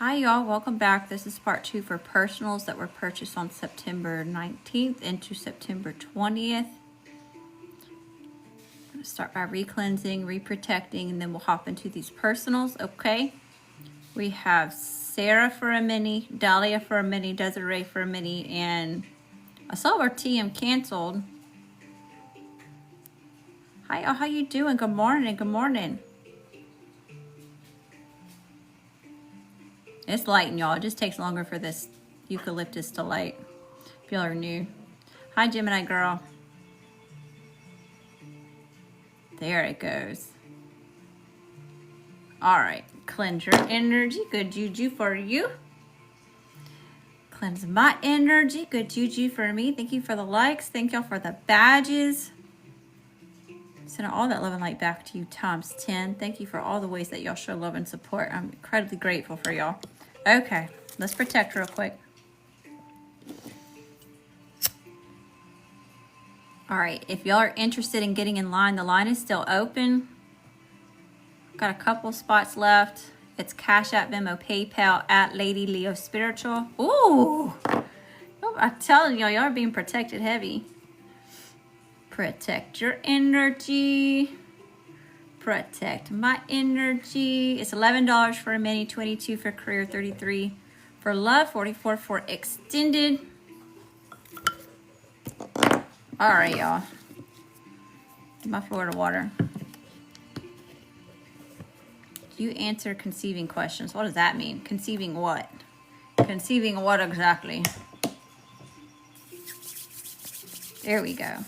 Hi y'all, welcome back. This is part 2 for personals that were purchased on September 19th into September 20th. I'm going to start by re-cleansing, re-protecting, and then we'll hop into these personals, okay? We have Sarah for a mini, Dahlia for a mini, Desiree for a mini, and I saw our TM canceled. Hi y'all, how you doing? Good morning, good morning. It's lighting, y'all. It just takes longer for this eucalyptus to light. If y'all are new. Hi, Gemini girl. There it goes. All right. Cleanse your energy. Good juju for you. Cleanse my energy. Good juju for me. Thank you for the likes. Thank y'all for the badges. Send all that love and light back to you times 10. Thank you for all the ways that y'all show love and support. I'm incredibly grateful for y'all. Okay, let's protect real quick. All right, if y'all are interested in getting in line, the line is still open. Got a couple spots left. It's CashApp, Venmo, PayPal at ladyleospiritual. Ooh, I'm telling y'all, y'all are being protected heavy. Protect your energy. Protect my energy. It's $11 for a mini, $22 for career, $33 for love, $44 for extended. All right, y'all. Get my Florida water. Do you answer conceiving questions? What does that mean? Conceiving what? Conceiving what exactly? There we go.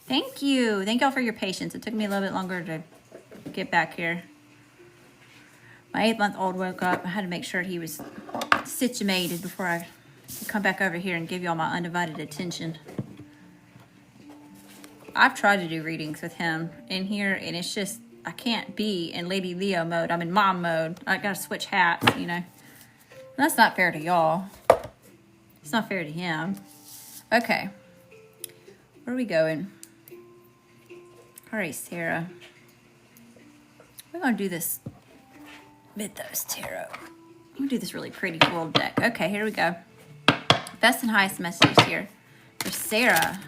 Thank you. Thank y'all for your patience. It took me a little bit longer to get back here. My 8-month-old woke up. I had to make sure he was situated before I could come back over here and give y'all my undivided attention. I've tried to do readings with him in here, and it's just, I can't be in Lady Leo mode. I'm in mom mode. I gotta switch hats, you know. And that's not fair to y'all. It's not fair to him. Okay. Where are we going? All right, Sarah. We're going to do this Mythos Tarot. I'm going to do this really pretty full deck. Okay, here we go. Best and highest messages here for Sarah.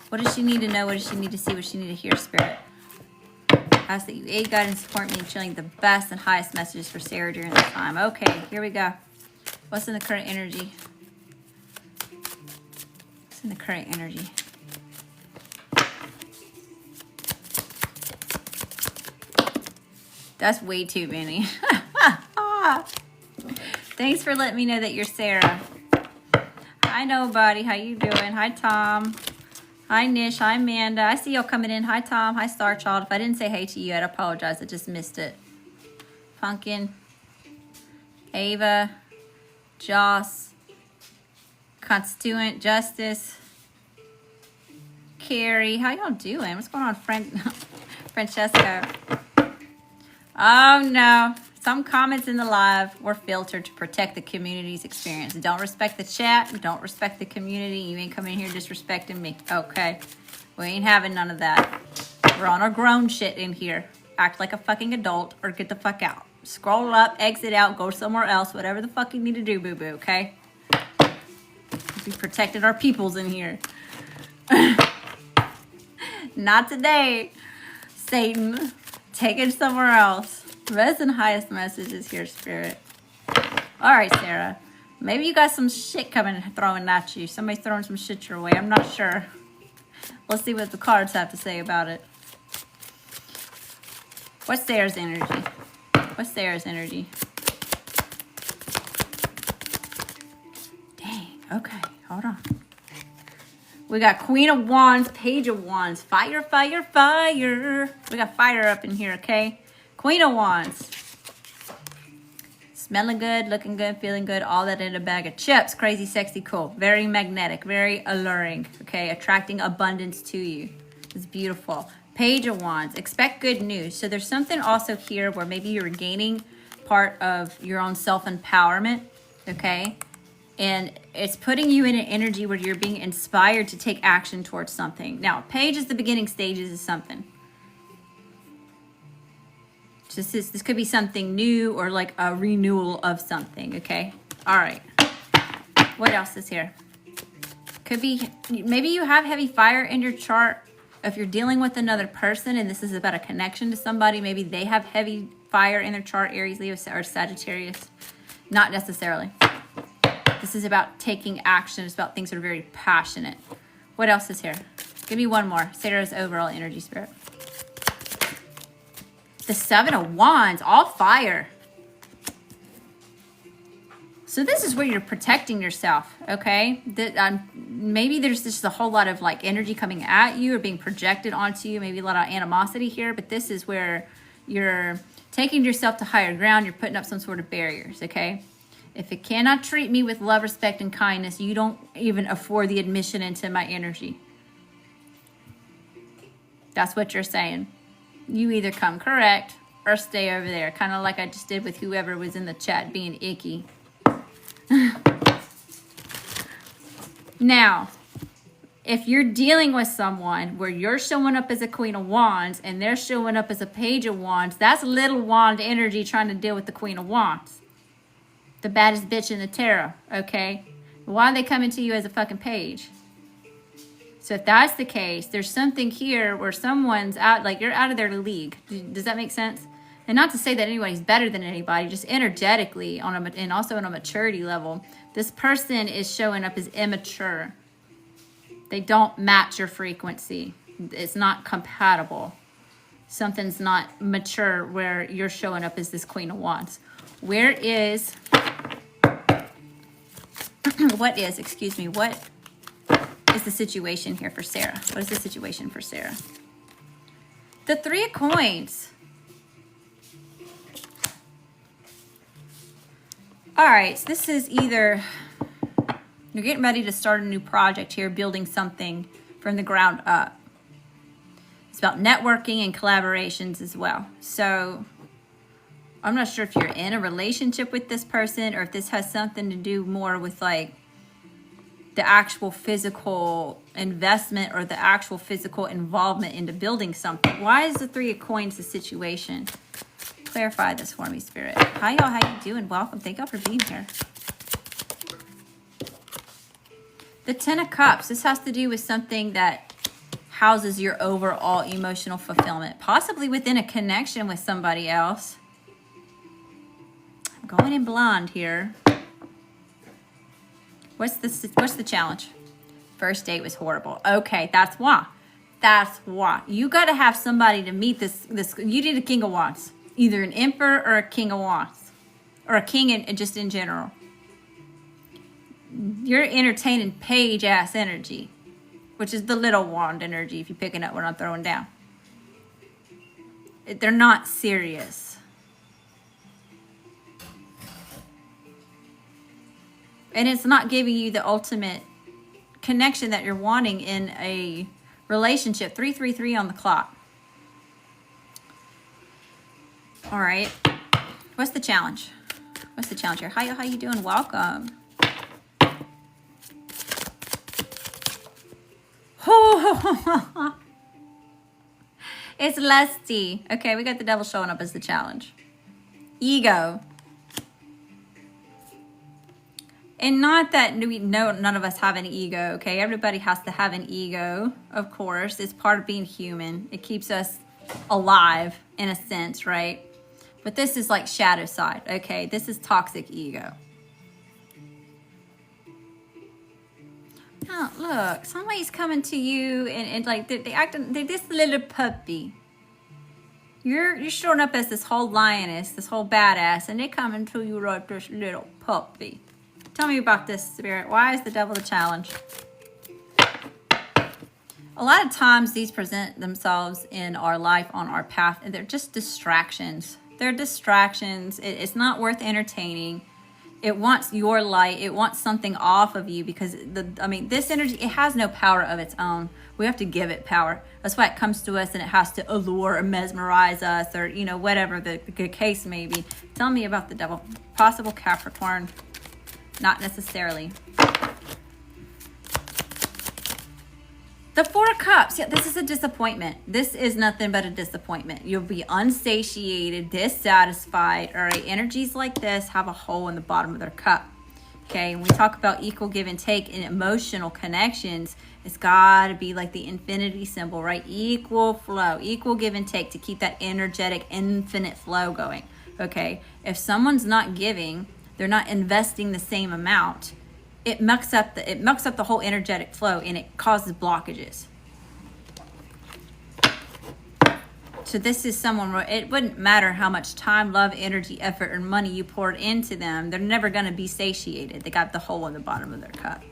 What does she need to know? What does she need to see? What does she need to hear, Spirit? Ask that you aid, guide, and support me in channeling the best and highest messages for Sarah during this time. Okay, here we go. What's in the current energy? What's in the current energy? That's way too many. Thanks for letting me know that you're Sarah. Hi, nobody. How you doing? Hi, Tom. Hi, Nish. Hi, Amanda. I see y'all coming in. Hi, Tom. Hi, Star Child. If I didn't say hey to you, I'd apologize. I just missed it. Pumpkin. Ava. Joss. Constituent. Justice. Carrie. How y'all doing? What's going on, Francesca? Oh no, some comments in the live were filtered to protect the community's experience. Don't respect the chat, don't respect the community. You ain't coming here disrespecting me, okay? We ain't having none of that. We're on our grown shit in here. Act like a fucking adult or get the fuck out. Scroll up, exit out, go somewhere else, whatever the fuck you need to do, boo-boo, okay? We protected our peoples in here. Not today, Satan. Take it somewhere else. Best and highest messages here, Spirit. All right, Sarah. Maybe you got some shit coming throwing at you. Somebody's throwing some shit your way. I'm not sure. Let's see what the cards have to say about it. What's Sarah's energy? What's Sarah's energy? Dang. Okay. Hold on. We got Queen of Wands, Page of Wands. Fire, fire, fire. We got fire up in here, okay? Queen of Wands. Smelling good, looking good, feeling good. All that in a bag of chips. Crazy, sexy, cool. Very magnetic, very alluring, okay? Attracting abundance to you. It's beautiful. Page of Wands. Expect good news. So there's something also here where maybe you're gaining part of your own self-empowerment, okay? And it's putting you in an energy where you're being inspired to take action towards something. Now, Page is the beginning stages of something. This could be something new or like a renewal of something, okay? All right. What else is here? Could be, maybe you have heavy fire in your chart. If you're dealing with another person and this is about a connection to somebody, maybe they have heavy fire in their chart, Aries, Leo, or Sagittarius. Not necessarily. This is about taking action. It's about things that are very passionate. What else is here? Give me one more. Sarah's overall energy, Spirit. The 7 of Wands, all fire. So this is where you're protecting yourself, okay? Maybe there's just a whole lot of like energy coming at you or being projected onto you. Maybe a lot of animosity here, but this is where you're taking yourself to higher ground. You're putting up some sort of barriers, okay? If it cannot treat me with love, respect, and kindness, you don't even afford the admission into my energy. That's what you're saying. You either come correct or stay over there. Kind of like I just did with whoever was in the chat being icky. Now, if you're dealing with someone where you're showing up as a Queen of Wands and they're showing up as a Page of Wands, that's little wand energy trying to deal with the Queen of Wands. The baddest bitch in the tarot, okay? Why are they coming to you as a fucking page? So if that's the case, there's something here where someone's out, like you're out of their league. Does that make sense? And not to say that anybody's better than anybody, just energetically and also on a maturity level, this person is showing up as immature. They don't match your frequency. It's not compatible. Something's not mature where you're showing up as this Queen of Wands. Where is, what is the situation here for Sarah? What is the situation for Sarah? The 3 of Coins. All right, so this is either you're getting ready to start a new project here, building something from the ground up. It's about networking and collaborations as well. So I'm not sure if you're in a relationship with this person or if this has something to do more with like the actual physical investment or the actual physical involvement into building something. Why is the 3 of Coins the situation? Clarify this for me, Spirit. Hi, y'all. How you doing? Welcome. Thank y'all for being here. The 10 of Cups. This has to do with something that houses your overall emotional fulfillment, possibly within a connection with somebody else. I'm going in blonde here. What's the challenge? First date was horrible. Okay, that's why. That's why. You got to have somebody to meet this. You need a King of Wands. Either an Emperor or a King of Wands. Or a King and just in general. You're entertaining page-ass energy. Which is the little wand energy, if you're picking up what I'm throwing down. They're not serious. And it's not giving you the ultimate connection that you're wanting in a relationship. 333 on the clock. All right. What's the challenge? What's the challenge here? Hi, how you doing? Welcome. It's lusty. Okay, we got the devil showing up as the challenge. Ego. And not that none of us have an ego, okay? Everybody has to have an ego, of course. It's part of being human. It keeps us alive, in a sense, right? But this is like shadow side, okay? This is toxic ego. Oh, look, somebody's coming to you and like they're this little puppy. You're showing up as this whole lioness, this whole badass, and they're coming to you like this little puppy. Tell me about this, Spirit. Why is the devil the challenge? A lot of times these present themselves in our life, on our path, and they're just distractions. They're distractions. It's not worth entertaining. It wants your light. It wants something off of you because, this energy, it has no power of its own. We have to give it power. That's why it comes to us and it has to allure or mesmerize us or, whatever the case may be. Tell me about the devil. Possible Capricorn. Not necessarily. The Four of Cups. Yeah, this is a disappointment. This is nothing but a disappointment. You'll be unsatiated, dissatisfied. All right, energies like this have a hole in the bottom of their cup. Okay, when we talk about equal give and take in emotional connections, it's got to be like the infinity symbol, right? Equal flow, equal give and take to keep that energetic, infinite flow going. Okay, if someone's not giving, they're not investing the same amount, it mucks up the whole energetic flow, and it causes blockages. So this is someone where it wouldn't matter how much time, love, energy, effort, or money you poured into them. They're never going to be satiated. They got the hole in the bottom of their cup,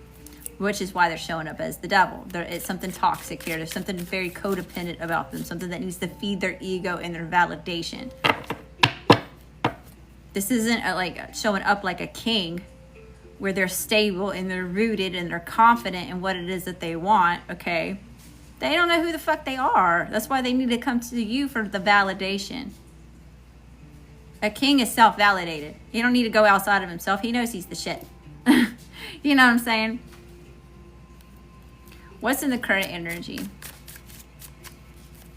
which is why they're showing up as the devil. It's something toxic here. There's something very codependent about them, something that needs to feed their ego and their validation. This isn't like showing up like a king, where they're stable and they're rooted and they're confident in what it is that they want, okay? They don't know who the fuck they are. That's why they need to come to you for the validation. A king is self-validated. He don't need to go outside of himself. He knows he's the shit. You know what I'm saying? What's in the current energy?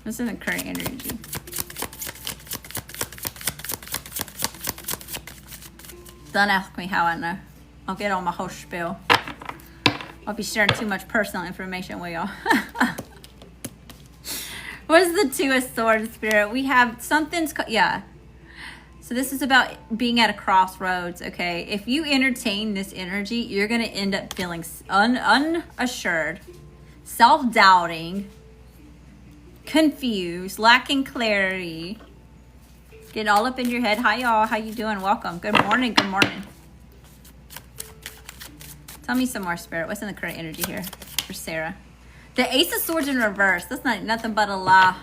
What's in the current energy? Don't ask me how I know. I'll get on my whole spiel. I'll be sharing too much personal information with y'all. What is the Two of Swords, Spirit? We have something's... Yeah. So this is about being at a crossroads, okay? If you entertain this energy, you're going to end up feeling unassured, self-doubting, confused, lacking clarity, getting all up in your head. Hi, y'all. How you doing? Welcome. Good morning. Good morning. Tell me some more, Spirit. What's in the current energy here for Sarah? The Ace of Swords in reverse. That's not nothing but a lie.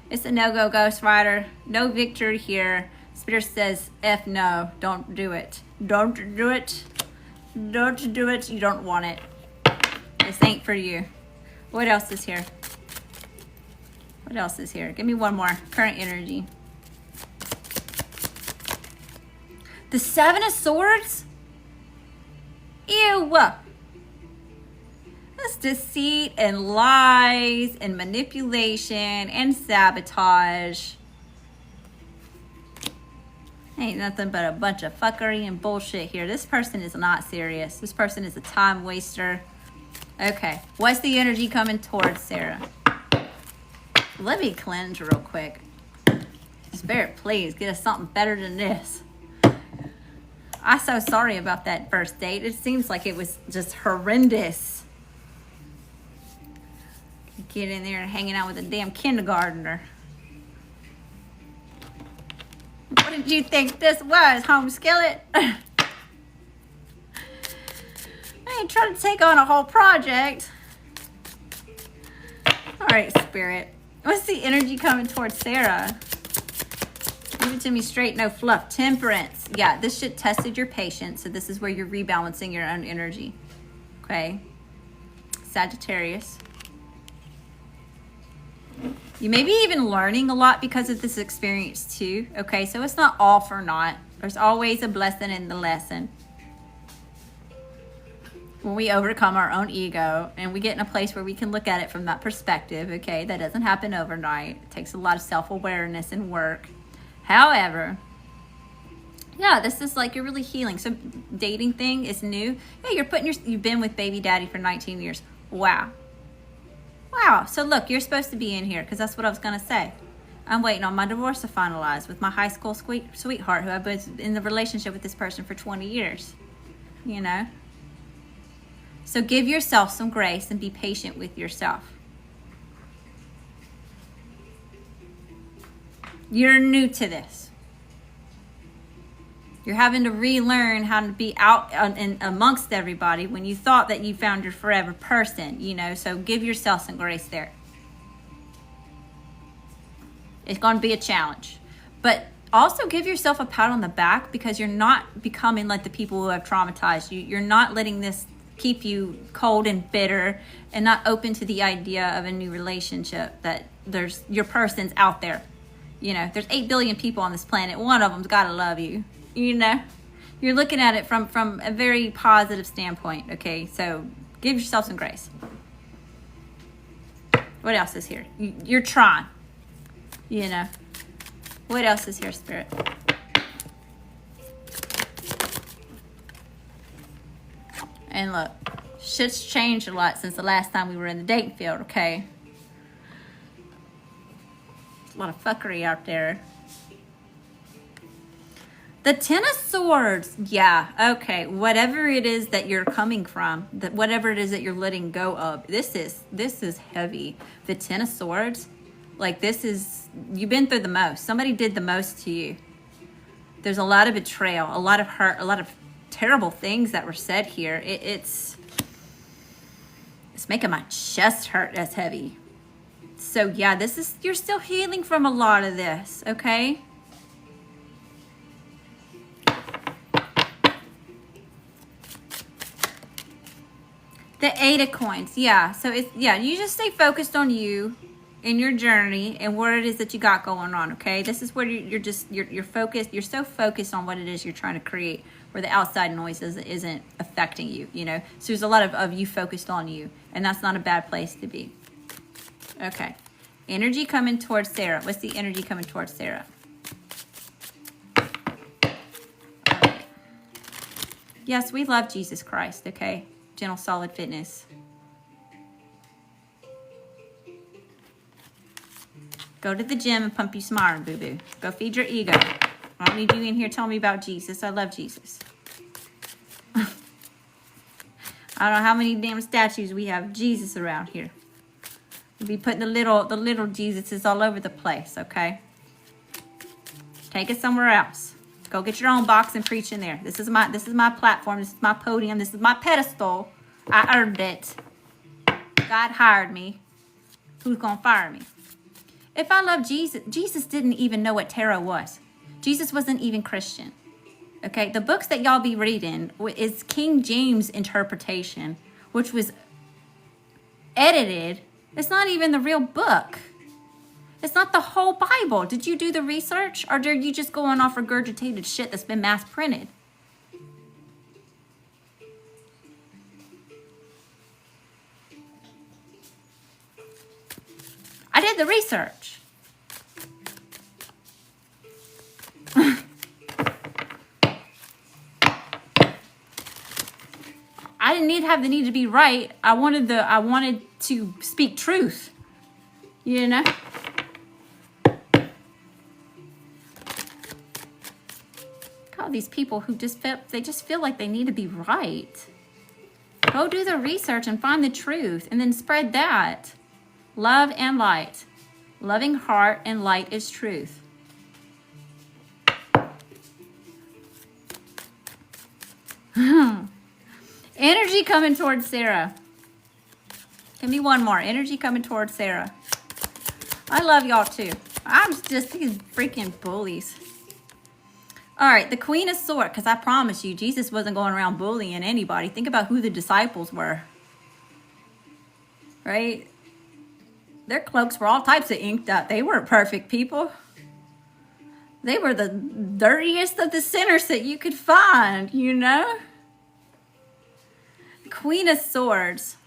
It's a no-go, Ghost Rider. No victory here. Spirit says, F no. Don't do it. Don't do it. Don't do it. You don't want it. This ain't for you. What else is here? What else is here? Give me one more. Current energy. The Seven of Swords? Ew. That's deceit and lies and manipulation and sabotage. Ain't nothing but a bunch of fuckery and bullshit here. This person is not serious. This person is a time waster. Okay, what's the energy coming towards Sarah? Let me cleanse real quick. Spirit, please get us something better than this. I'm so sorry about that first date. It seems like it was just horrendous. Get in there and hanging out with a damn kindergartner. What did you think this was, home skillet? I ain't trying to take on a whole project. All right, Spirit. What's the energy coming towards Sarah? Give it to me straight, no fluff. Temperance. Yeah, this shit tested your patience. So this is where you're rebalancing your own energy. Okay. Sagittarius. You may be even learning a lot because of this experience too. Okay, so it's not all for naught. There's always a blessing in the lesson. When we overcome our own ego and we get in a place where we can look at it from that perspective, okay, that doesn't happen overnight. It takes a lot of self-awareness and work. However, yeah, this is like you're really healing. So dating thing is new. Yeah, you've been with baby daddy for 19 years. Wow. Wow. So look, you're supposed to be in here because that's what I was going to say. I'm waiting on my divorce to finalize with my high school sweetheart who I've been in the relationship with this person for 20 years. You know? So give yourself some grace and be patient with yourself. You're new to this. You're having to relearn how to be out and amongst everybody when you thought that you found your forever person, you know, so give yourself some grace there. It's going to be a challenge. But also give yourself a pat on the back because you're not becoming like the people who have traumatized you. You're not letting this keep you cold and bitter and not open to the idea of a new relationship, that your person's out there. You know, there's 8 billion people on this planet. One of them's got to love you. You know, you're looking at it from a very positive standpoint. Okay, so give yourself some grace. What else is here? You're trying. You know. What else is here, Spirit? And look, shit's changed a lot since the last time we were in the dating field, okay? There's a lot of fuckery out there. The Ten of Swords. Yeah, okay. Whatever it is that you're coming from, whatever it is that you're letting go of, this is heavy. The Ten of Swords, like this is, you've been through the most. Somebody did the most to you. There's a lot of betrayal, a lot of hurt, a lot of terrible things that were said here. It's making my chest hurt. That's heavy. So yeah, you're still healing from a lot of this, okay? The Eight of Coins, yeah. So you just stay focused on you in your journey and what it is that you got going on, okay? This is where you're focused. You're so focused on what it is you're trying to create, where the outside noise isn't affecting you, you know? So there's a lot of you focused on you, and that's not a bad place to be. Okay. Energy coming towards Sarah. What's the energy coming towards Sarah? All right. Yes, we love Jesus Christ, okay? Gentle, solid fitness. Go to the gym and pump you some iron, boo-boo. Go feed your ego. I don't need you in here telling me about Jesus. I love Jesus. I don't know how many damn statues we have of Jesus around here. We'll be putting the little Jesuses all over the place, okay? Take it somewhere else. Go get your own box and preach in there. This is my platform. This is my podium. This is my pedestal. I earned it. God hired me. Who's gonna fire me? If I love Jesus, Jesus didn't even know what tarot was. Jesus wasn't even Christian. Okay, the books that y'all be reading is King James interpretation, which was edited. It's not even the real book. It's not the whole Bible. Did you do the research? Or are you just going off regurgitated shit that's been mass printed? I did the research. I didn't have the need to be right. I wanted to speak truth. You know? All these people who just feel like they need to be right. Go do the research and find the truth and then spread that. Love and light. Loving heart and light is truth. Energy coming towards Sarah. Give me one more. Energy coming towards Sarah. I love y'all too. I'm just these freaking bullies. All right, the Queen of Swords, because I promise you, Jesus wasn't going around bullying anybody. Think about who the disciples were. Right? Their cloaks were all types of inked up. They weren't perfect people. They were the dirtiest of the sinners that you could find, you know? Queen of Swords.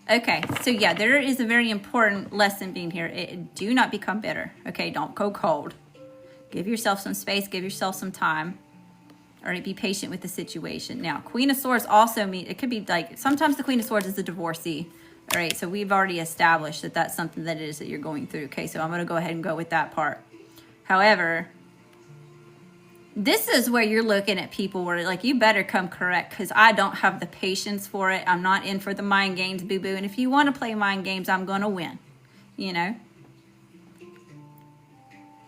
Okay, so yeah, there is a very important lesson being here. Do not become bitter. Okay, don't go cold. Give yourself some space. Give yourself some time. All right, be patient with the situation. Now, Queen of Swords also means, it could be like, sometimes the Queen of Swords is a divorcee. All right, so we've already established that that's something that it is that you're going through. Okay, so I'm going to go ahead and go with that part. However, this is where you're looking at people where like, you better come correct because I don't have the patience for it. I'm not in for the mind games, boo-boo. And if you want to play mind games, I'm going to win, you know?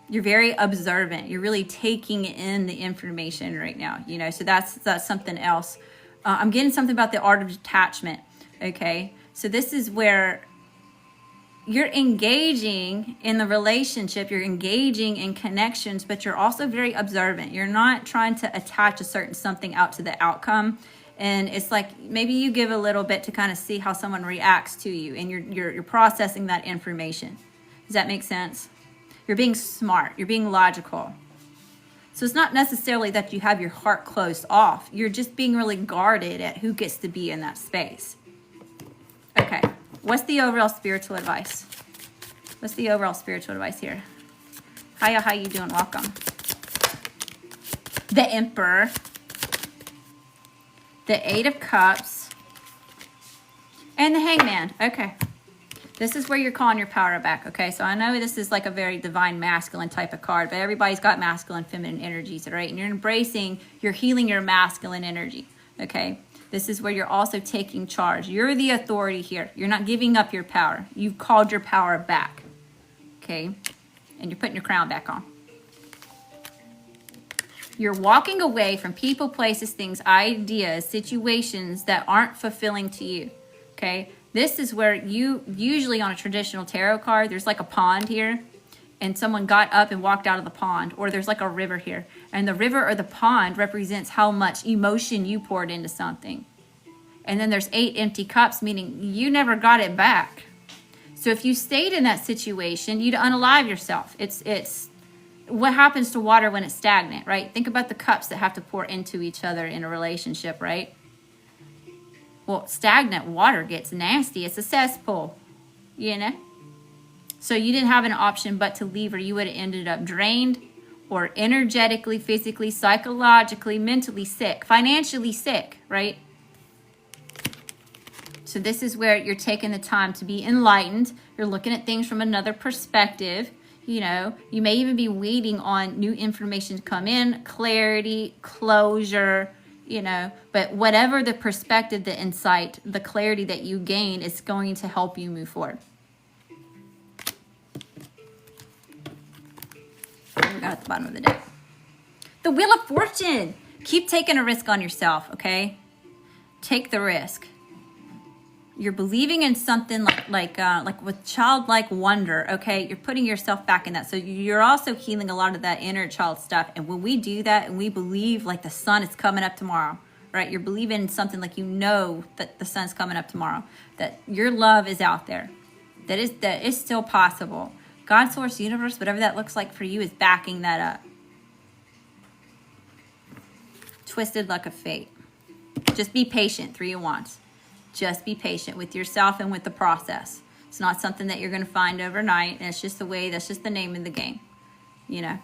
You're very observant. You're really taking in the information right now, you know? So that's something else. I'm getting something about the art of detachment, okay? So this is where you're engaging in the relationship, you're engaging in connections, but you're also very observant. You're not trying to attach a certain something out to the outcome. And it's like maybe you give a little bit to kind of see how someone reacts to you, and you're processing that information. Does that make sense? You're being smart, you're being logical. So it's not necessarily that you have your heart closed off. You're just being really guarded at who gets to be in that space. Okay. What's the overall spiritual advice? What's the overall spiritual advice here? Hiya, how you doing? Welcome. The Emperor. The Eight of Cups. And the Hangman. Okay. This is where you're calling your power back, okay? So I know this is like a very divine masculine type of card, but everybody's got masculine, feminine energies, right? And you're healing your masculine energy, okay? This is where you're also taking charge. You're the authority here. You're not giving up your power. You've called your power back, okay? And you're putting your crown back on. You're walking away from people, places, things, ideas, situations that aren't fulfilling to you, okay? This is where you, usually on a traditional tarot card, there's like a pond here, and someone got up and walked out of the pond, or there's like a river here. And the river or the pond represents how much emotion you poured into something. And then there's 8 empty cups, meaning you never got it back. So if you stayed in that situation, you'd unalive yourself. It's what happens to water when it's stagnant, right? Think about the cups that have to pour into each other in a relationship, right? Well, stagnant water gets nasty. It's a cesspool, you know? So you didn't have an option but to leave, or you would have ended up drained or energetically, physically, psychologically, mentally sick, financially sick, right? So this is where you're taking the time to be enlightened. You're looking at things from another perspective. You know, you may even be waiting on new information to come in, clarity, closure, you know, but whatever the perspective, the insight, the clarity that you gain is going to help you move forward. We got at the bottom of the deck. The Wheel of Fortune. Keep taking a risk on yourself, okay? Take the risk. You're believing in something like with childlike wonder, okay? You're putting yourself back in that. So you're also healing a lot of that inner child stuff. And when we do that and we believe like the sun is coming up tomorrow, right? You're believing in something like you know that the sun's coming up tomorrow, that your love is out there, that is still possible. God, source, universe, whatever that looks like for you is backing that up. Twisted luck of fate. Just be patient, 3 of Wands. Just be patient with yourself and with the process. It's not something that you're going to find overnight. And it's just the way, that's just the name of the game, you know.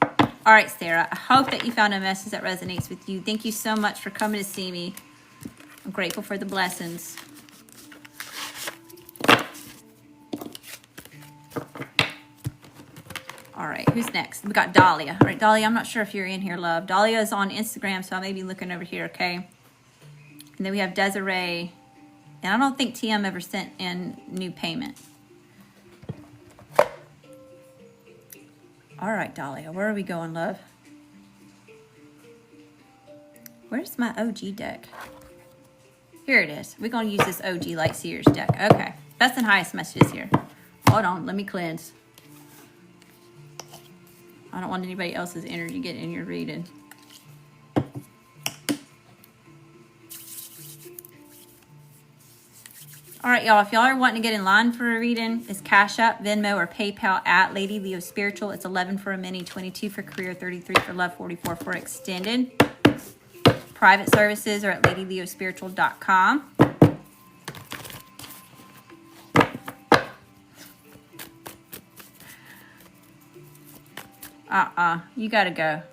All right, Sarah, I hope that you found a message that resonates with you. Thank you so much for coming to see me. I'm grateful for the blessings. All right, who's next? We got Dahlia. All right, Dahlia, I'm not sure if you're in here, love. Dahlia is on Instagram, so I may be looking over here, okay? And then we have Desiree. And I don't think TM ever sent in new payment. All right, Dahlia, where are we going, love? Where's my OG deck? Here it is. We're going to use this OG Light Seers deck. Okay, best and highest messages here. Hold on, let me cleanse. I don't want anybody else's energy getting in your reading. All right, y'all, if y'all are wanting to get in line for a reading, it's CashApp, Venmo, or PayPal at ladyleospiritual. It's 11 for a mini, 22 for career, 33 for love, 44 for extended. Private services are at ladyleospiritual.com. You gotta go.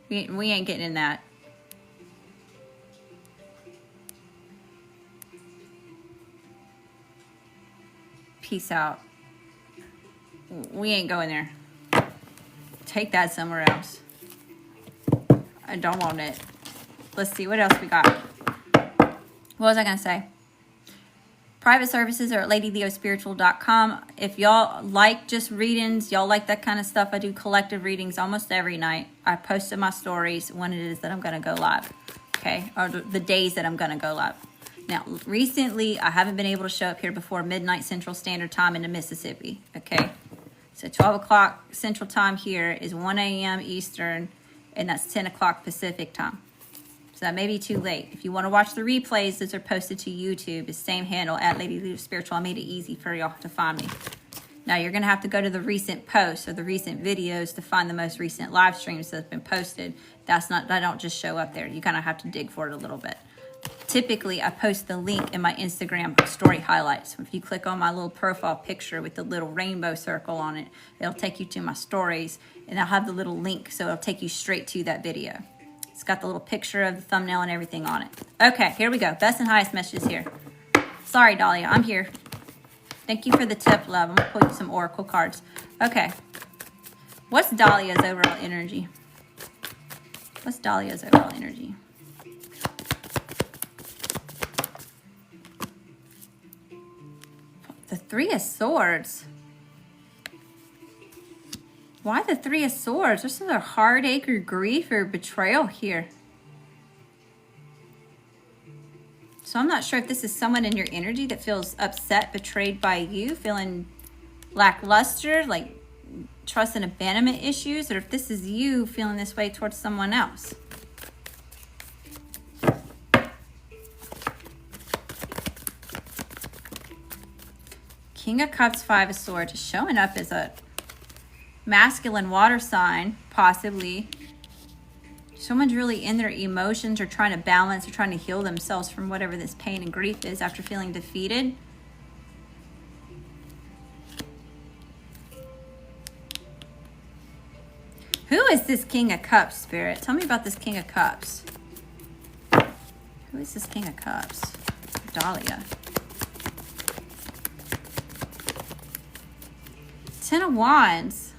We ain't getting in that. Peace out. We ain't going there. Take that somewhere else. I don't want it. Let's see what else we got. What was I gonna say? Private services are at ladyleospiritual.com. If y'all like just readings, y'all like that kind of stuff, I do collective readings almost every night. I post in my stories when it is that I'm gonna go live, okay? Or the days that I'm gonna go live. Now, recently, I haven't been able to show up here before midnight Central Standard Time into Mississippi, okay? So 12 o'clock Central Time here is 1 a.m. Eastern, and that's 10 o'clock Pacific Time. So that may be too late. If you want to watch the replays, those are posted to YouTube. It's same handle, at ladyleospiritual. I made it easy for y'all to find me. Now, you're going to have to go to the recent posts or the recent videos to find the most recent live streams that have been posted. I don't just show up there. You kind of have to dig for it a little bit. typically I post the link in my Instagram story highlights. If you click on my little profile picture with the little rainbow circle on it, it'll take you to my stories, and I'll have the little link, so it'll take you straight to that video. It's got the little picture of the thumbnail and everything on it. Okay, here we go. Best and highest messages here. Sorry, Dahlia, I'm here. Thank you for the tip, love. I'm going to pull you some oracle cards. Okay. What's Dahlia's overall energy? What's Dahlia's overall energy? The Three of Swords. Why the Three of Swords? There's some heartache or grief or betrayal here. So I'm not sure if this is someone in your energy that feels upset, betrayed by you, feeling lackluster, like trust and abandonment issues, or if this is you feeling this way towards someone else. King of Cups, Five of Swords is showing up as a masculine water sign, possibly. Someone's really in their emotions or trying to balance or trying to heal themselves from whatever this pain and grief is after feeling defeated. Who is this King of Cups, Spirit? Tell me about this King of Cups. Who is this King of Cups? Dahlia. Ten of Wands.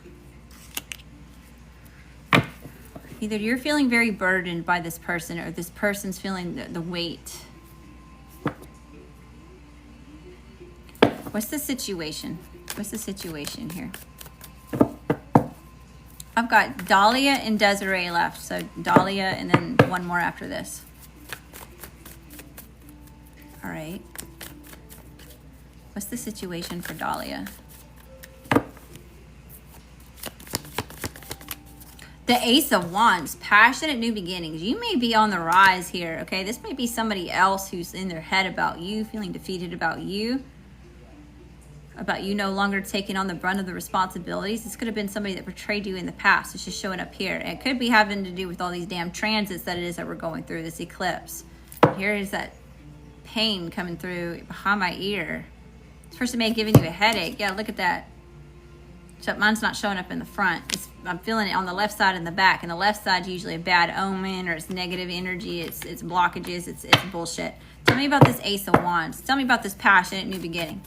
Either you're feeling very burdened by this person, or this person's feeling the weight. What's the situation? What's the situation here? I've got Dahlia and Desiree left. So Dahlia and then one more after this. All right. What's the situation for Dahlia? The Ace of Wands, passionate new beginnings. You may be on the rise here, okay? This may be somebody else who's in their head about you, feeling defeated about you no longer taking on the brunt of the responsibilities. This could have been somebody that betrayed you in the past. It's just showing up here. And it could be having to do with all these damn transits that it is that we're going through, this eclipse. Here is that pain coming through behind my ear. This person may have given you a headache. Yeah, look at that. Except mine's not showing up in the front. I'm feeling it on the left side and the back. And the left side's usually a bad omen, or it's negative energy. It's blockages. It's bullshit. Tell me about this Ace of Wands. Tell me about this passionate new beginning.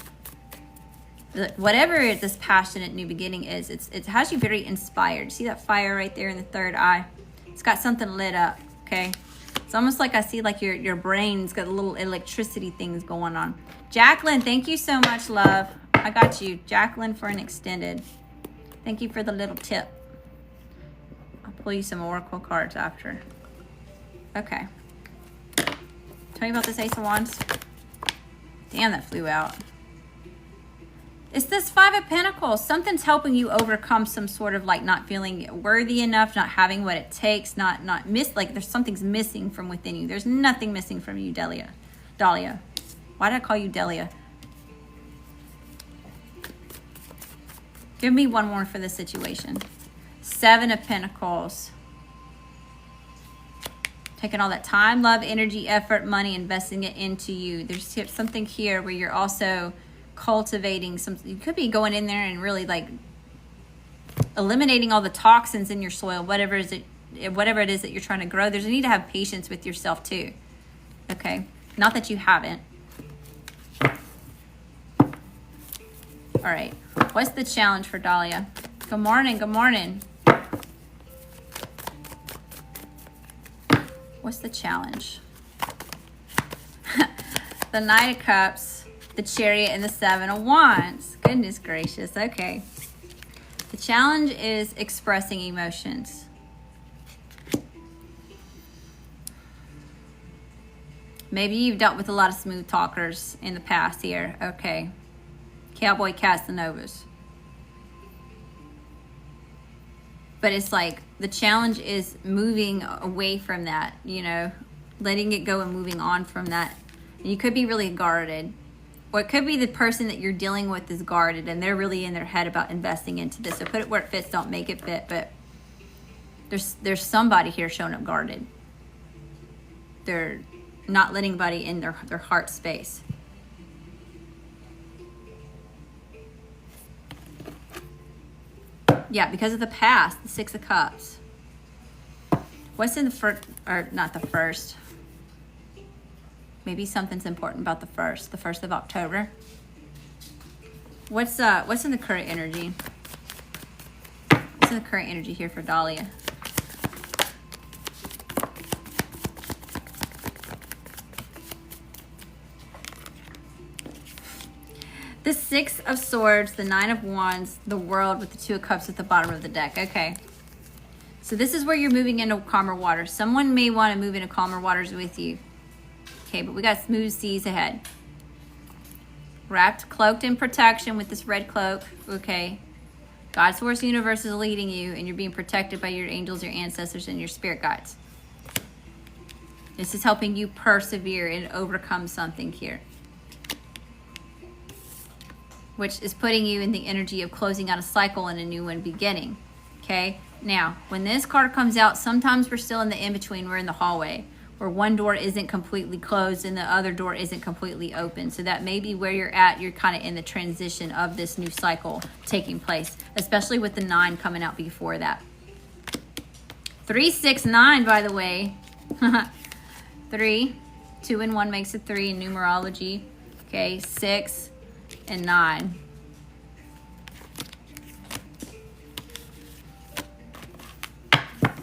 Whatever this passionate new beginning is, it has you very inspired. See that fire right there in the third eye? It's got something lit up, okay? It's almost like I see like your brain's got little electricity things going on. Jacqueline, thank you so much, love. I got you. Jacqueline for an extended. Thank you for the little tip. I'll pull you some oracle cards after. Okay. Tell me about this Ace of Wands. Damn, that flew out. It's this Five of Pentacles. Something's helping you overcome some sort of like not feeling worthy enough, not having what it takes, like there's something's missing from within you. There's nothing missing from you, Dahlia. Why did I call you Dahlia? Give me one more for this situation. Seven of Pentacles. Taking all that time, love, energy, effort, money, investing it into you. There's something here where you're also cultivating you could be going in there and really like eliminating all the toxins in your soil, whatever it is that you're trying to grow. There's a need to have patience with yourself too. Okay, not that you haven't. All right, what's the challenge for Dahlia? Good morning. What's the challenge? The Knight of Cups, the Chariot, and the Seven of Wands. Goodness gracious. Okay. The challenge is expressing emotions. Maybe you've dealt with a lot of smooth talkers in the past here. Okay. Cowboy Casanovas. But it's like the challenge is moving away from that, letting it go and moving on from that. And you could be really guarded. Or it could be the person that you're dealing with is guarded and they're really in their head about investing into this. So put it where it fits, don't make it fit. But there's somebody here showing up guarded. They're not letting anybody in their heart space. Yeah, because of the past, the Six of Cups. What's in the first, or not the first? Maybe something's important about the 1st of October. What's in the current energy? What's in the current energy here for Dahlia? The Six of Swords, the Nine of Wands, the World with the Two of Cups at the bottom of the deck. Okay. So this is where you're moving into calmer waters. Someone may want to move into calmer waters with you. Okay, but we got smooth seas ahead. Wrapped, cloaked in protection with this red cloak. Okay. God's source universe is leading you, and you're being protected by your angels, your ancestors, and your spirit guides. This is helping you persevere and overcome something here, which is putting you in the energy of closing out a cycle and a new one beginning. Okay. Now, when this card comes out, sometimes we're still in the in-between. We're in the hallway where one door isn't completely closed and the other door isn't completely open. So that may be where you're at. You're kind of in the transition of this new cycle taking place, especially with the 9 coming out before that. 3, 6, 9, by the way. 3, 2 and 1 makes a 3 in numerology. Okay, 6 and 9.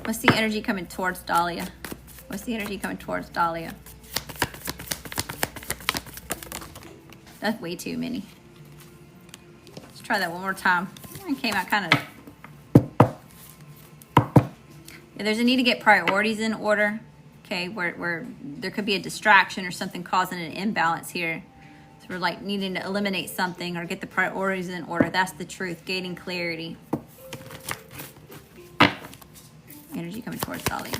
What's the energy coming towards Dahlia? What's the energy coming towards Dahlia? That's way too many. Let's try that one more time. It came out kind of... Yeah, there's a need to get priorities in order. Okay, where there could be a distraction or something causing an imbalance here. So we're like needing to eliminate something or get the priorities in order. That's the truth. Gaining clarity. Energy coming towards Dahlia.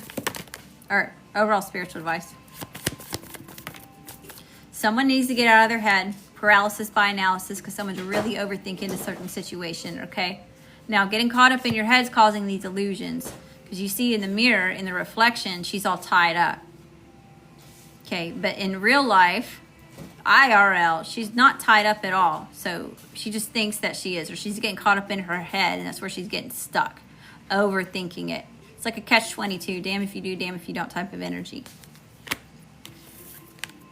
All right, overall spiritual advice. Someone needs to get out of their head. Paralysis by analysis, because someone's really overthinking a certain situation, okay? Now, getting caught up in your head is causing these illusions. Because you see in the mirror, in the reflection, she's all tied up. Okay, but in real life, IRL, she's not tied up at all. So she just thinks that she is, or she's getting caught up in her head, and that's where she's getting stuck, overthinking it. It's like a catch-22, damn if you do, damn if you don't type of energy.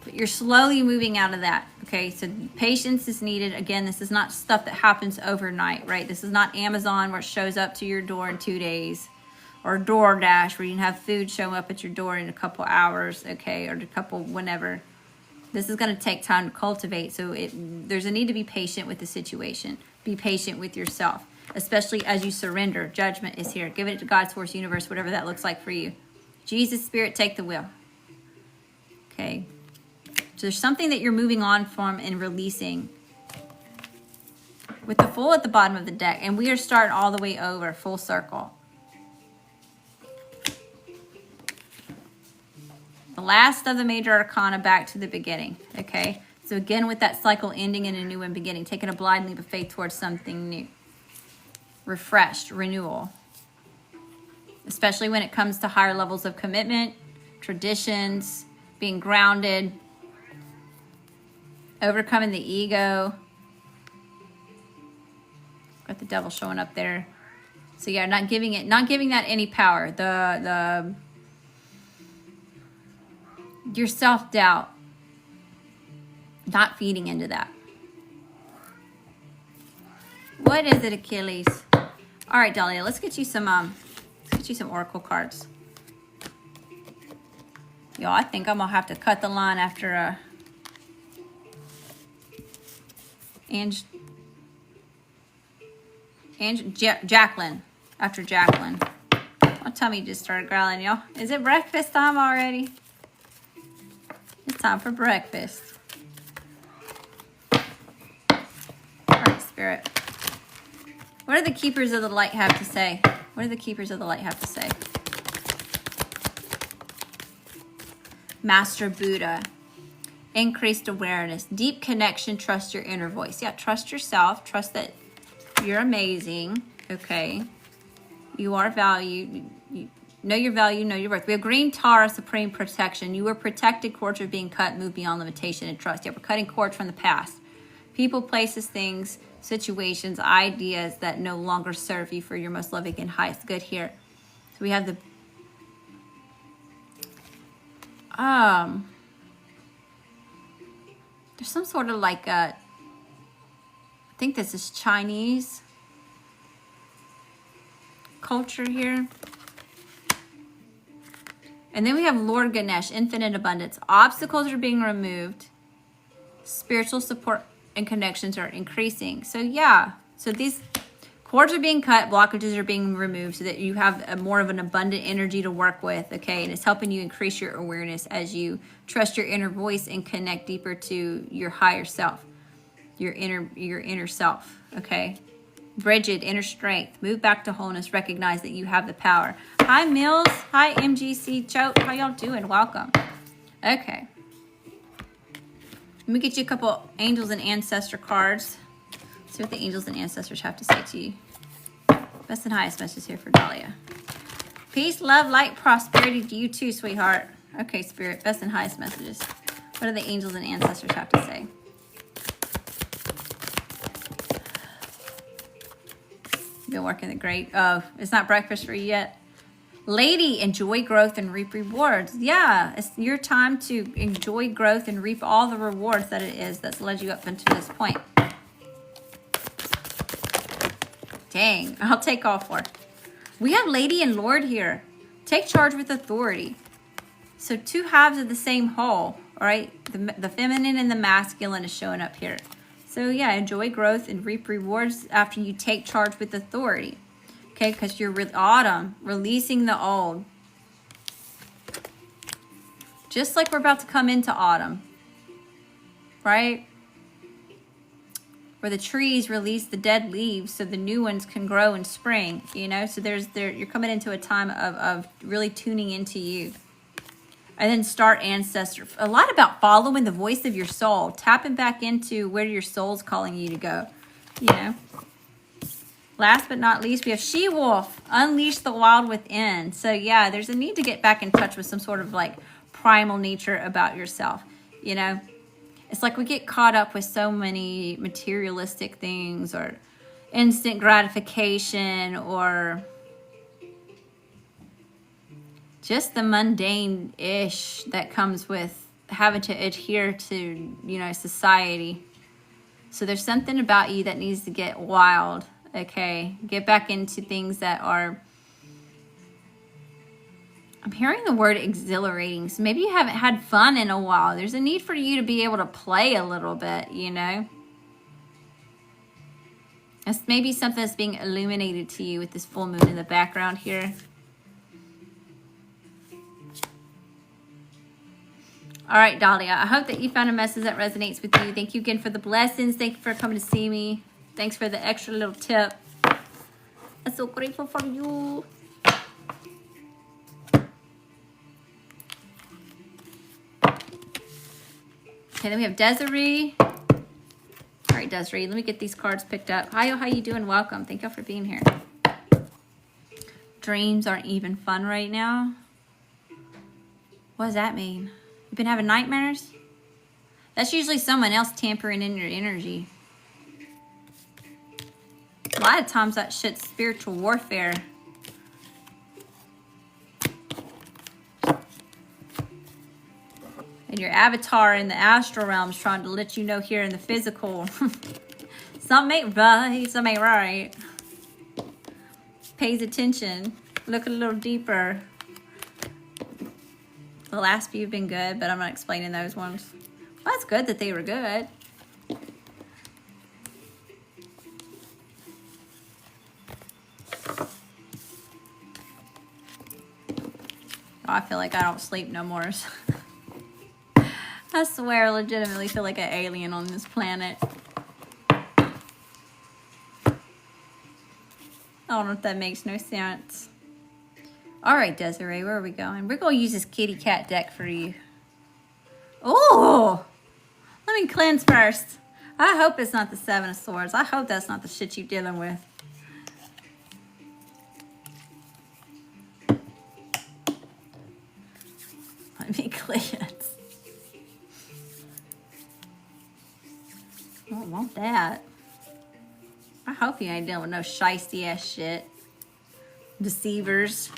But you're slowly moving out of that, okay? So patience is needed. Again, this is not stuff that happens overnight, right? This is not Amazon where it shows up to your door in 2 days, or DoorDash where you can have food show up at your door in a couple hours, okay, or a couple whenever. This is going to take time to cultivate, so there's a need to be patient with the situation. Be patient with yourself, especially as you surrender. Judgment is here. Give it to God's source universe, whatever that looks like for you. Jesus, Spirit, take the wheel. Okay. So there's something that you're moving on from and releasing. With the Fool at the bottom of the deck, and we are starting all the way over, full circle. The last of the major arcana back to the beginning, okay? So again, with that cycle ending and a new one beginning, taking a blind leap of faith towards something new. Refreshed, renewal. Especially when it comes to higher levels of commitment, traditions, being grounded, overcoming the ego. Got the devil showing up there. So yeah, not giving that any power. Your self-doubt, not feeding into that. What is it, Achilles? All right, Dahlia, let's get you some oracle cards. Yo, I think I'm gonna have to cut the line after Jacqueline. After Jacqueline. My tummy just started growling, y'all. Is it breakfast time already? It's time for breakfast. All right, Spirit. What do the keepers of the light have to say? What do the keepers of the light have to say? Master Buddha. Increased awareness. Deep connection. Trust your inner voice. Yeah, trust yourself. Trust that you're amazing. Okay. You are valued. Know your value, know your worth. We have green Tara, supreme protection. You are protected. Cords are being cut, move beyond limitation and trust. Yeah, we're cutting cords from the past. People, places, things, situations, ideas that no longer serve you for your most loving and highest good here. So we have the there's some sort of like I think this is Chinese culture here. And then we have Lord Ganesh, infinite abundance. Obstacles are being removed. Spiritual support and connections are increasing. So yeah, so these cords are being cut, blockages are being removed so that you have a more of an abundant energy to work with, okay? And it's helping you increase your awareness as you trust your inner voice and connect deeper to your higher self, your inner self, okay? Bridget, inner strength. Move back to wholeness. Recognize that you have the power. Hi, Mills. Hi, MGC Choke. How y'all doing? Welcome. Okay. Let me get you a couple angels and ancestor cards. See what the angels and ancestors have to say to you. Best and highest message here for Dahlia. Peace, love, light, prosperity to you too, sweetheart. Okay, Spirit. Best and highest messages. What do the angels and ancestors have to say? Been working the great. Oh, it's not breakfast for you yet. Lady, enjoy growth and reap rewards. Yeah, it's your time to enjoy growth and reap all the rewards that it is that's led you up until this point. Dang, I'll take all four. We have Lady and Lord here. Take charge with authority. So two halves of the same whole, all right? The feminine and the masculine is showing up here. So yeah, enjoy growth and reap rewards after you take charge with authority. Okay, because you're autumn, releasing the old. Just like we're about to come into autumn, right? Where the trees release the dead leaves so the new ones can grow in spring, you know? So you're coming into a time of really tuning into you. And then start ancestor. A lot about following the voice of your soul. Tapping back into where your soul's calling you to go. You know. Last but not least, we have She-Wolf. Unleash the wild within. So yeah, there's a need to get back in touch with some sort of like primal nature about yourself. You know. It's like we get caught up with so many materialistic things or instant gratification or just the mundane-ish that comes with having to adhere to, you know, society. So there's something about you that needs to get wild, okay? Get back into things that are... I'm hearing the word exhilarating. So maybe you haven't had fun in a while. There's a need for you to be able to play a little bit, you know? That's maybe something that's being illuminated to you with this full moon in the background here. All right, Dahlia, I hope that you found a message that resonates with you. Thank you again for the blessings. Thank you for coming to see me. Thanks for the extra little tip. I'm so grateful for you. Okay, then we have Desiree. All right, Desiree, let me get these cards picked up. Hi, how you doing? Welcome. Thank you for being here. Dreams aren't even fun right now. What does that mean? You've been having nightmares? That's usually someone else tampering in your energy. A lot of times that shit's spiritual warfare. And your avatar in the astral realm is trying to let you know here in the physical. Something ain't right, something ain't right. Pays attention. Look a little deeper. The last few have been good, but I'm not explaining those ones. Well, that's good that they were good. Oh, I feel like I don't sleep no more. I swear, I legitimately feel like an alien on this planet. I don't know if that makes no sense. All right, Desiree, where are we going? We're going to use this kitty cat deck for you. Oh, let me cleanse first. I hope it's not the Seven of Swords. I hope that's not the shit you're dealing with. want that. I hope you ain't dealing with no shiesty ass shit. Deceivers.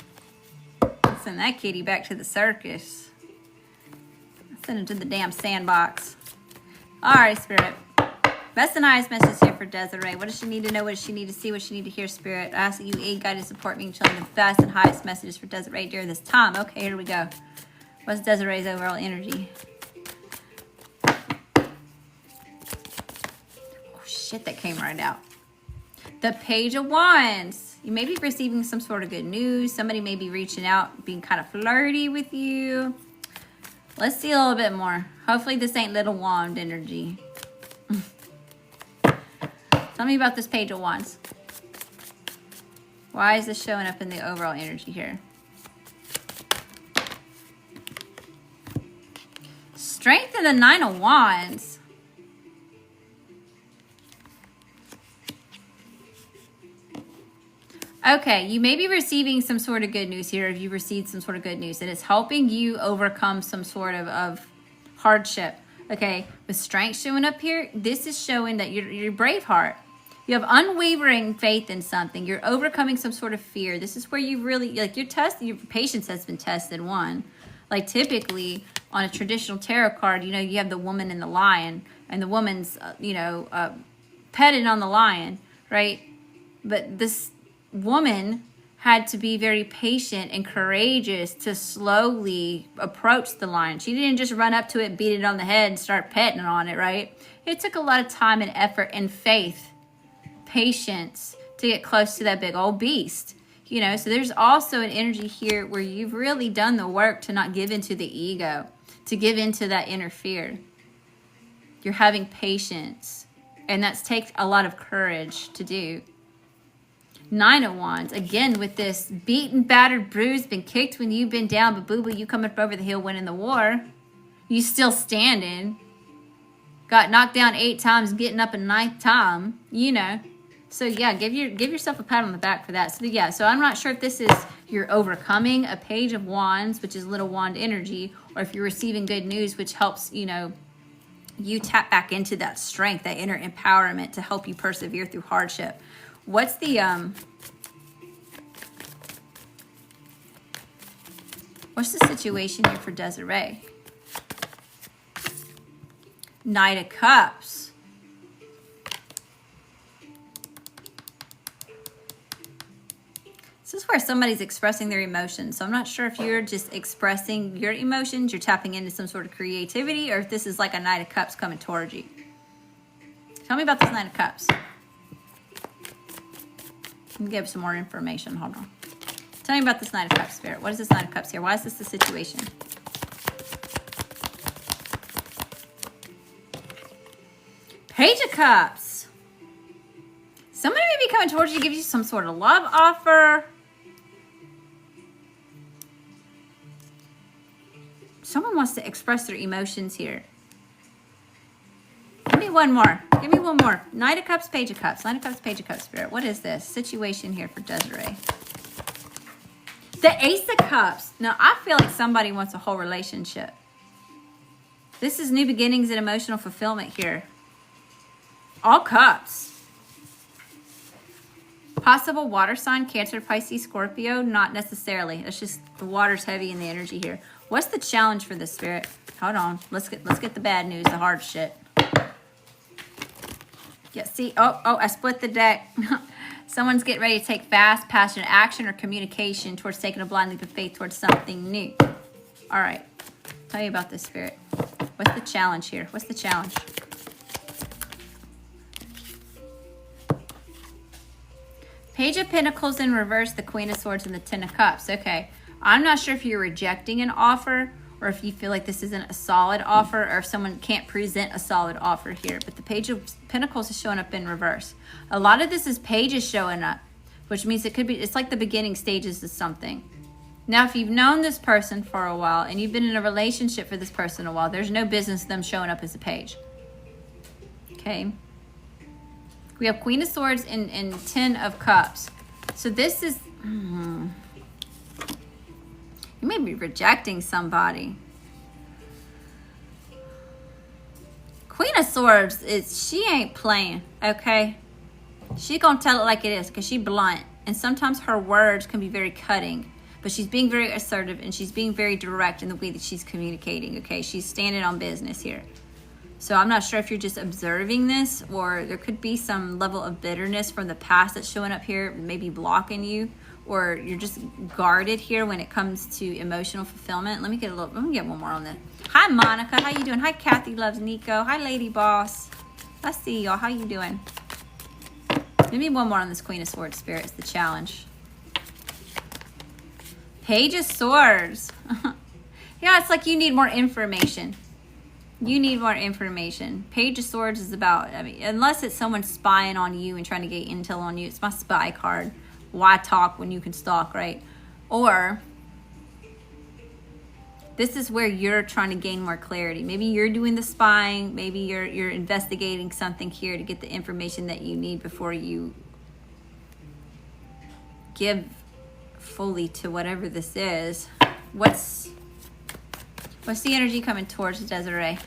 Send that kitty back to the circus. Send him to the damn sandbox. Alright, Spirit. Best and highest message here for Desiree. What does she need to know? What does she need to see? What does she need to hear, Spirit? I ask that you aid, guide, and support me in showing the best and highest messages for Desiree during this time. Okay, here we go. What's Desiree's overall energy? Oh, shit, that came right out. The Page of Wands. You may be receiving some sort of good news. Somebody may be reaching out, being kind of flirty with you. Let's see a little bit more. Hopefully this ain't little wand energy. Tell me about this Page of Wands. Why is this showing up in the overall energy here? Strength and the Nine of Wands. Okay, you may be receiving some sort of good news here. If you received some sort of good news, and it's helping you overcome some sort of hardship. Okay, with strength showing up here, this is showing that you're brave heart. You have unwavering faith in something. You're overcoming some sort of fear. This is where you really, like, your patience has been tested, one. Like, typically, on a traditional tarot card, you know, you have the woman and the lion, and the woman's, petted on the lion, right? But this woman had to be very patient and courageous to slowly approach the lion. She didn't just run up to it, beat it on the head, and start petting on it, right? It took a lot of time and effort and faith, patience to get close to that big old beast. You know, so there's also an energy here where you've really done the work to not give into the ego, to give into that inner fear. You're having patience, and that's takes a lot of courage to do. Nine of Wands, again with this beaten, battered, bruised, been kicked when you've been down, but boo-boo, you coming up over the hill winning the war. You still standing. Got knocked down 8 times, getting up a 9th time, you know. So yeah, give yourself a pat on the back for that. So yeah, so I'm not sure if this is you're overcoming a Page of Wands, which is little wand energy, or if you're receiving good news, which helps, you know, you tap back into that strength, that inner empowerment to help you persevere through hardship. What's the situation here for Desiree? Knight of Cups. This is where somebody's expressing their emotions. So I'm not sure if you're just expressing your emotions, you're tapping into some sort of creativity, or if this is like a Knight of Cups coming towards you. Tell me about this Knight of Cups. Let me give some more information. Hold on. Tell me about this Knight of Cups, Spirit. What is this Knight of Cups here? Why is this the situation? Page of Cups. Somebody may be coming towards you to give you some sort of love offer. Someone wants to express their emotions here. Give me one more. Give me one more. Knight of Cups, Page of Cups. Knight of Cups, Page of Cups, Spirit. What is this situation here for Desiree? The Ace of Cups. Now, I feel like somebody wants a whole relationship. This is new beginnings and emotional fulfillment here. All cups. Possible water sign, Cancer, Pisces, Scorpio. Not necessarily. It's just the water's heavy in the energy here. What's the challenge for this, Spirit? Hold on. Let's get the bad news, the hard shit. Yeah, see, oh, I split the deck. Someone's getting ready to take fast, passionate action or communication towards taking a blind leap of faith towards something new. All right. Tell me about this, Spirit. What's the challenge here? What's the challenge? Page of Pentacles in reverse, the Queen of Swords, and the Ten of Cups. Okay. I'm not sure if you're rejecting an offer or if you feel like this isn't a solid offer, or if someone can't present a solid offer here. But the Page of Pentacles is showing up in reverse. A lot of this is pages showing up, which means it's like the beginning stages of something. Now, if you've known this person for a while and you've been in a relationship for this person a while, there's no business them showing up as a page. Okay. We have Queen of Swords and Ten of Cups. So this is... You may be rejecting somebody. Queen of Swords, she ain't playing, okay? She gonna tell it like it is because she blunt. And sometimes her words can be very cutting. But she's being very assertive and she's being very direct in the way that she's communicating, okay? She's standing on business here. So I'm not sure if you're just observing this, or there could be some level of bitterness from the past that's showing up here, maybe blocking you, or you're just guarded here when it comes to emotional fulfillment. Let me get one more on this. Hi, Monica. How you doing? Hi, Kathy loves Nico. Hi, Lady Boss. I see y'all. How you doing? Give me one more on this Queen of Swords spirit. It's the challenge. Page of Swords. Yeah, it's like you need more information. You need more information. Page of Swords is about, I mean, unless it's someone spying on you and trying to get intel on you. It's my spy card. Why talk when you can stalk, right? Or this is where you're trying to gain more clarity. Maybe you're doing the spying. Maybe you're investigating something here to get the information that you need before you give fully to whatever this is. What's the energy coming towards Desiree?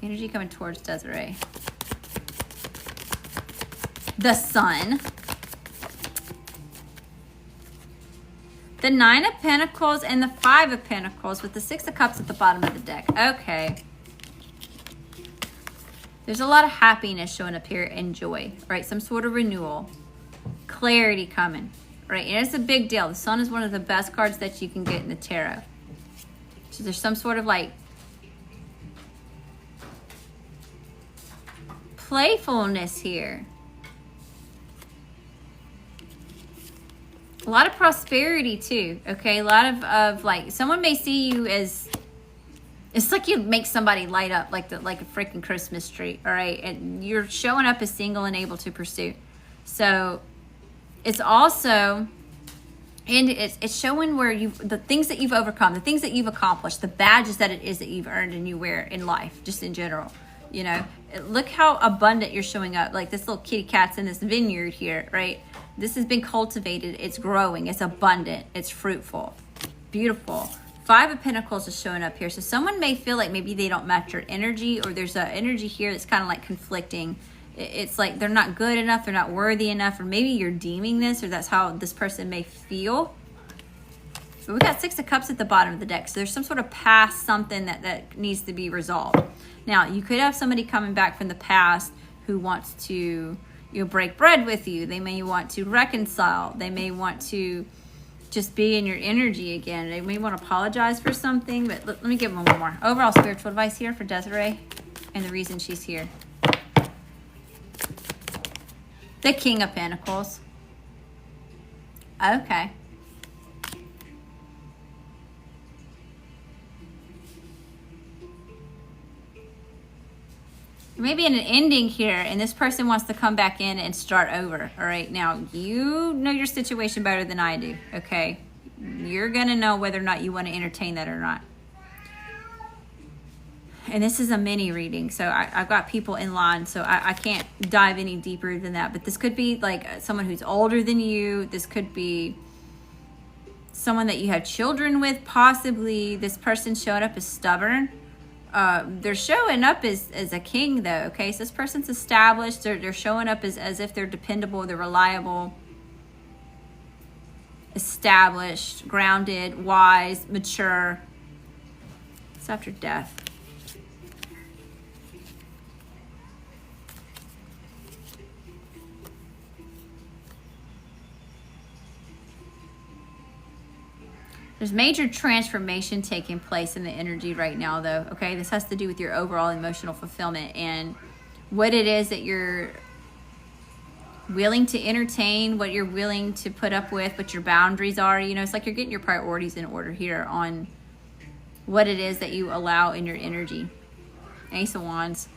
Energy coming towards Desiree. The Sun. The Nine of Pentacles and the Five of Pentacles with the Six of Cups at the bottom of the deck. Okay. There's a lot of happiness showing up here and joy, right? Some sort of renewal. Clarity coming, right? And it's a big deal. The Sun is one of the best cards that you can get in the tarot. So there's some sort of like playfulness here. A lot of prosperity too, okay? A lot of like, someone may see you as, it's like you make somebody light up like a freaking Christmas tree, all right? And you're showing up as single and able to pursue. So it's also, and it's showing where the things that you've overcome, the things that you've accomplished, the badges that it is that you've earned and you wear in life, just in general. You know, look how abundant you're showing up. Like this little kitty cat's in this vineyard here, right? This has been cultivated. It's growing. It's abundant. It's fruitful. Beautiful. Five of Pentacles is showing up here. So someone may feel like maybe they don't match your energy, or there's an energy here that's kind of like conflicting. It's like they're not good enough. They're not worthy enough. Or maybe you're deeming this, or that's how this person may feel. But we got Six of Cups at the bottom of the deck. So there's some sort of past something that needs to be resolved. Now, you could have somebody coming back from the past who wants to, break bread with you. They may want to reconcile. They may want to just be in your energy again. They may want to apologize for something. But let me give them one more. Overall spiritual advice here for Desiree and the reason she's here. The King of Pentacles. Okay. Maybe in an ending here, and this person wants to come back in and start over. All right, now you know your situation better than I do, okay? You're going to know whether or not you want to entertain that or not. And this is a mini reading, so I've got people in line, so I can't dive any deeper than that. But this could be like someone who's older than you. This could be someone that you have children with, possibly. This person showed up as stubborn. They're showing up as a king, though, okay? So this person's established. They're showing up as if they're dependable, they're reliable, established, grounded, wise, mature. It's after death. There's major transformation taking place in the energy right now, though, okay? This has to do with your overall emotional fulfillment and what it is that you're willing to entertain, what you're willing to put up with, what your boundaries are. You know, it's like you're getting your priorities in order here on what it is that you allow in your energy. Ace of Wands.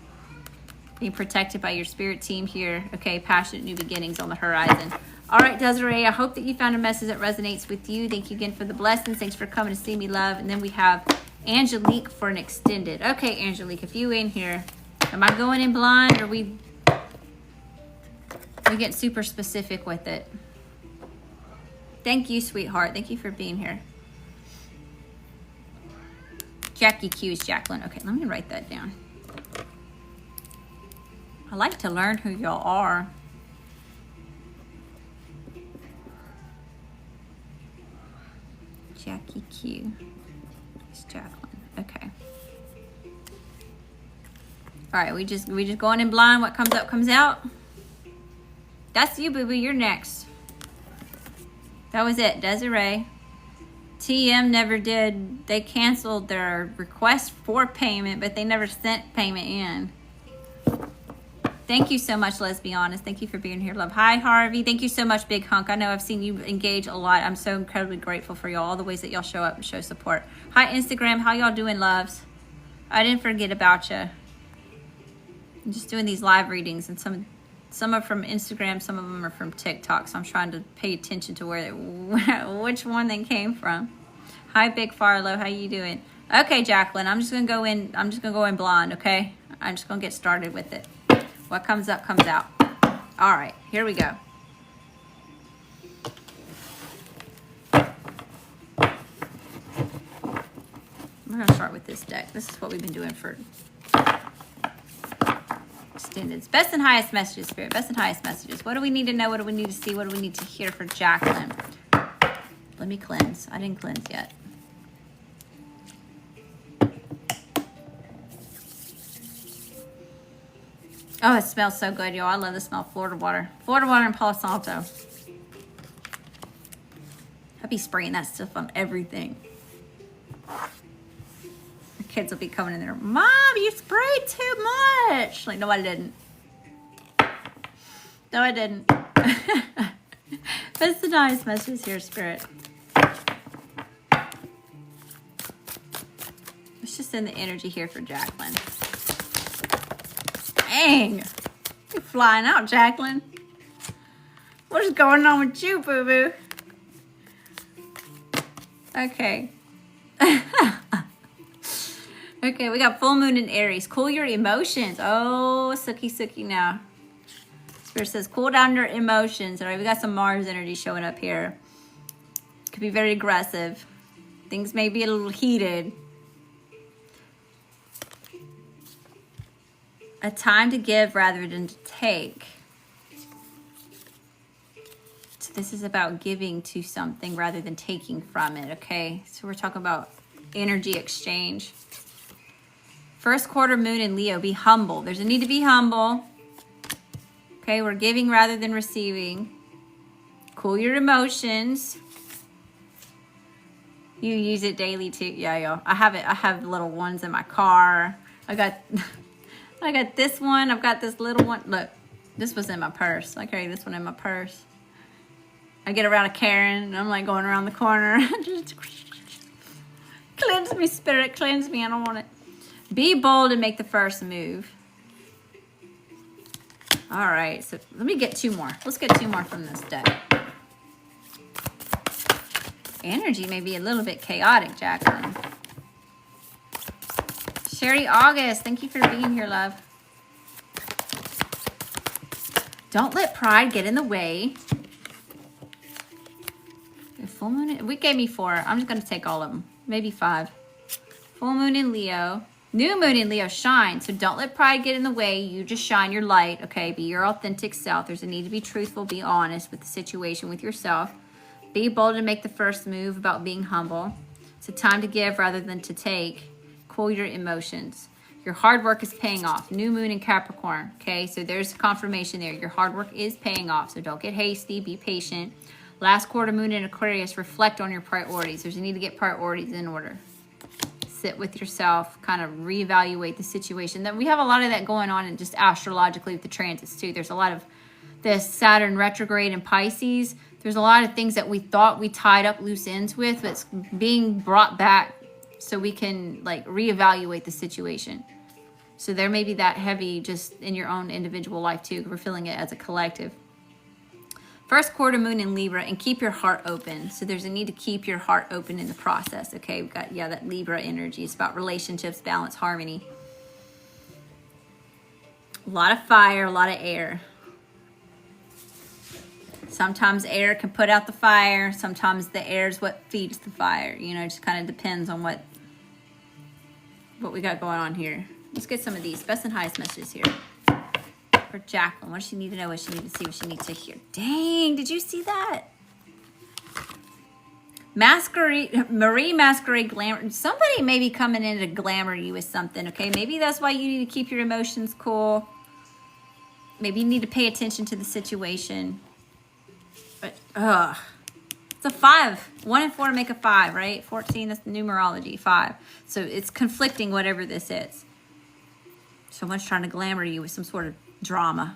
Being protected by your spirit team here. Okay, passionate new beginnings on the horizon. All right, Desiree, I hope that you found a message that resonates with you. Thank you again for the blessings. Thanks for coming to see me, love. And then we have Angelique for an extended. Okay, Angelique, if you in here, am I going in blind or we get super specific with it? Thank you, sweetheart. Thank you for being here. Jackie Q is Jacqueline. Okay, let me write that down. I like to learn who y'all are. Jackie Q is Jacqueline. Okay. All right, we just going in blind. What comes up comes out. That's you, boo-boo. You're next. That was it. Desiree. TM never did. They canceled their request for payment, but they never sent payment in. Thank you so much, let's be honest. Thank you for being here, love. Hi, Harvey. Thank you so much, Big Hunk. I know I've seen you engage a lot. I'm so incredibly grateful for y'all, all the ways that y'all show up and show support. Hi, Instagram. How y'all doing, loves? I didn't forget about you. I'm just doing these live readings, and some are from Instagram, some of them are from TikTok, so I'm trying to pay attention to which one they came from. Hi, Big Farlow. How you doing? Okay, Jacqueline. I'm just gonna go in blind. Okay, I'm just gonna get started with it. What comes up comes out. All right, here we go. We're gonna start with this deck. This is what we've been doing for extended. Best and highest messages, Spirit. Best and highest messages. What do we need to know? What do we need to see? What do we need to hear for Jacqueline? Let me cleanse. I didn't cleanse yet. Oh, it smells so good, y'all. I love the smell of Florida water. Florida water and Palo Santo. I'll be spraying that stuff on everything. The kids will be coming in there. Mom, you sprayed too much. Like, no, I didn't. No, I didn't. That's the nice message here, Spirit. It's just in the energy here for Jacqueline. Dang. You're flying out, Jacqueline. What is going on with you, boo-boo? Okay. Okay, we got full moon in Aries. Cool your emotions. Oh, sookie now. Spirit says, cool down your emotions. All right, we got some Mars energy showing up here. Could be very aggressive. Things may be a little heated. A time to give rather than to take. So this is about giving to something rather than taking from it, okay? So we're talking about energy exchange. First quarter moon in Leo, be humble. There's a need to be humble. Okay, we're giving rather than receiving. Cool your emotions. You use it daily too. Yeah, yo. I have little ones in my car. I got this one. I've got this little one. Look, this was in my purse. I carry this one in my purse. I get around a Karen, and I'm like going around the corner. Just cleanse me, Spirit. Cleanse me. I don't want it. Be bold and make the first move. All right. So let me get two more. Let's get two more from this deck. Energy may be a little bit chaotic, Jacqueline. Sherry August, thank you for being here, love. Don't let pride get in the way. The full moon, we gave me 4. I'm just going to take all of them. Maybe 5. Full moon in Leo. New moon in Leo, shine. So don't let pride get in the way. You just shine your light, okay? Be your authentic self. There's a need to be truthful. Be honest with the situation, with yourself. Be bold and make the first move about being humble. It's a time to give rather than to take. Cool your emotions. Your hard work is paying off. New moon in Capricorn. Okay, so there's confirmation there. Your hard work is paying off. So don't get hasty. Be patient. Last quarter moon in Aquarius. Reflect on your priorities. There's a need to get priorities in order. Sit with yourself. Kind of reevaluate the situation. That we have a lot of that going on, and just astrologically with the transits too. There's a lot of this Saturn retrograde in Pisces. There's a lot of things that we thought we tied up loose ends with, but it's being brought back so we can like reevaluate the situation. So there may be that heavy just in your own individual life too. We're feeling it as a collective. First quarter moon in Libra, and keep your heart open. So there's a need to keep your heart open in the process. Okay, we've got, that Libra energy. It's about relationships, balance, harmony. A lot of fire, a lot of air. Sometimes air can put out the fire. Sometimes the air is what feeds the fire. You know, it just kind of depends on what what we got going on here. Let's get some of these best and highest messages here. For Jacqueline, what does she need to know? What does she need to see? What she needs to hear? Dang, did you see that? Masquerade, Marie Masquerade Glamour. Somebody may be coming in to glamour you with something, okay? Maybe that's why you need to keep your emotions cool. Maybe you need to pay attention to the situation. But, it's a 5. 1 and 4 make a 5, right? 14, that's the numerology, 5. So it's conflicting, whatever this is. Someone's trying to glamour you with some sort of drama.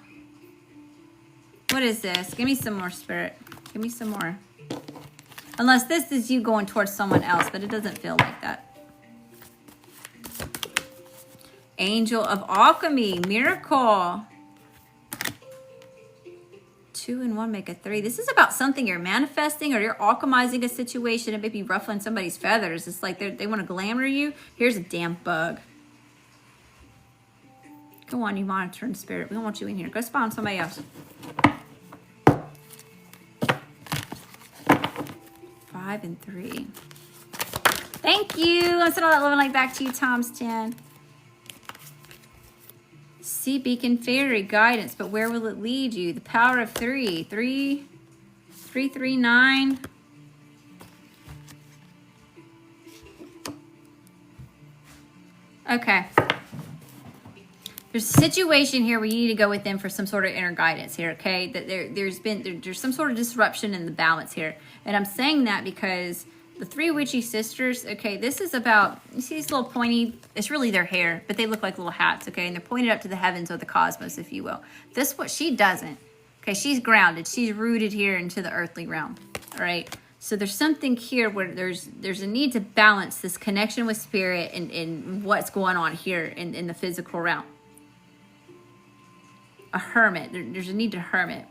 What is this? Give me some more, Spirit. Give me some more. Unless this is you going towards someone else, but it doesn't feel like that. Angel of Alchemy, Miracle. 2 and 1 make a 3. This is about something you're manifesting or you're alchemizing a situation. It may be ruffling somebody's feathers. It's like they want to glamour you. Here's a damn bug. Go on, you monitoring spirit. We don't want you in here. Go spawn somebody else. 5 and 3. Thank you. I'm sending all that love and light back to you, Tom's 10. Sea Beacon Fairy Guidance, but where will it lead you? The power of 3. 3, 3, 3, 9. Okay. There's a situation here where you need to go within for some sort of inner guidance here, okay? That there's some sort of disruption in the balance here. And I'm saying that because the 3 witchy sisters, okay, this is about, you see these little pointy, it's really their hair, but they look like little hats, okay? And they're pointed up to the heavens or the cosmos, if you will. This what she doesn't. Okay, she's grounded. She's rooted here into the earthly realm, all right? So there's something here where there's a need to balance this connection with spirit and what's going on here in the physical realm. A hermit. There's a need to hermit.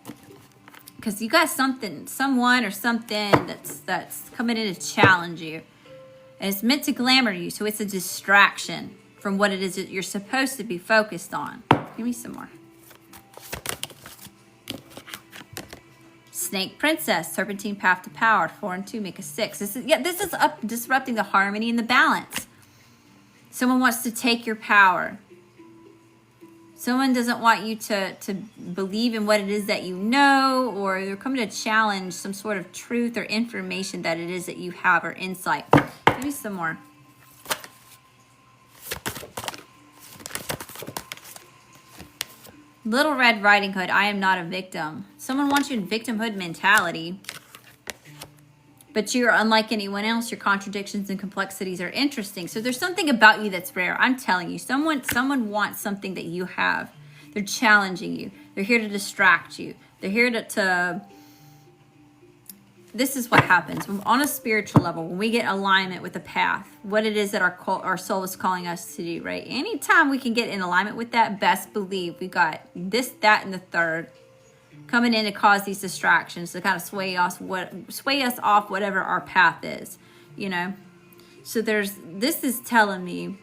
Because you got someone or something that's coming in to challenge you. And it's meant to glamour you, so it's a distraction from what it is that you're supposed to be focused on. Give me some more. Snake Princess, Serpentine Path to Power, 4 and 2 make a 6. This is disrupting the harmony and the balance. Someone wants to take your power. Someone doesn't want you to believe in what it is that you know, or they're coming to challenge some sort of truth or information that it is that you have or insight. Give me some more. Little Red Riding Hood, I am not a victim. Someone wants you in victimhood mentality. But you're unlike anyone else. Your contradictions and complexities are interesting. So there's something about you that's rare. I'm telling you, someone wants something that you have. They're challenging you. They're here to distract you. They're here to this is what happens. On a spiritual level, when we get alignment with the path, what it is that our soul is calling us to do, right? Anytime we can get in alignment with that, best believe we got this, that, and the third coming in to cause these distractions to kind of sway us off whatever our path is, you know. So this is telling me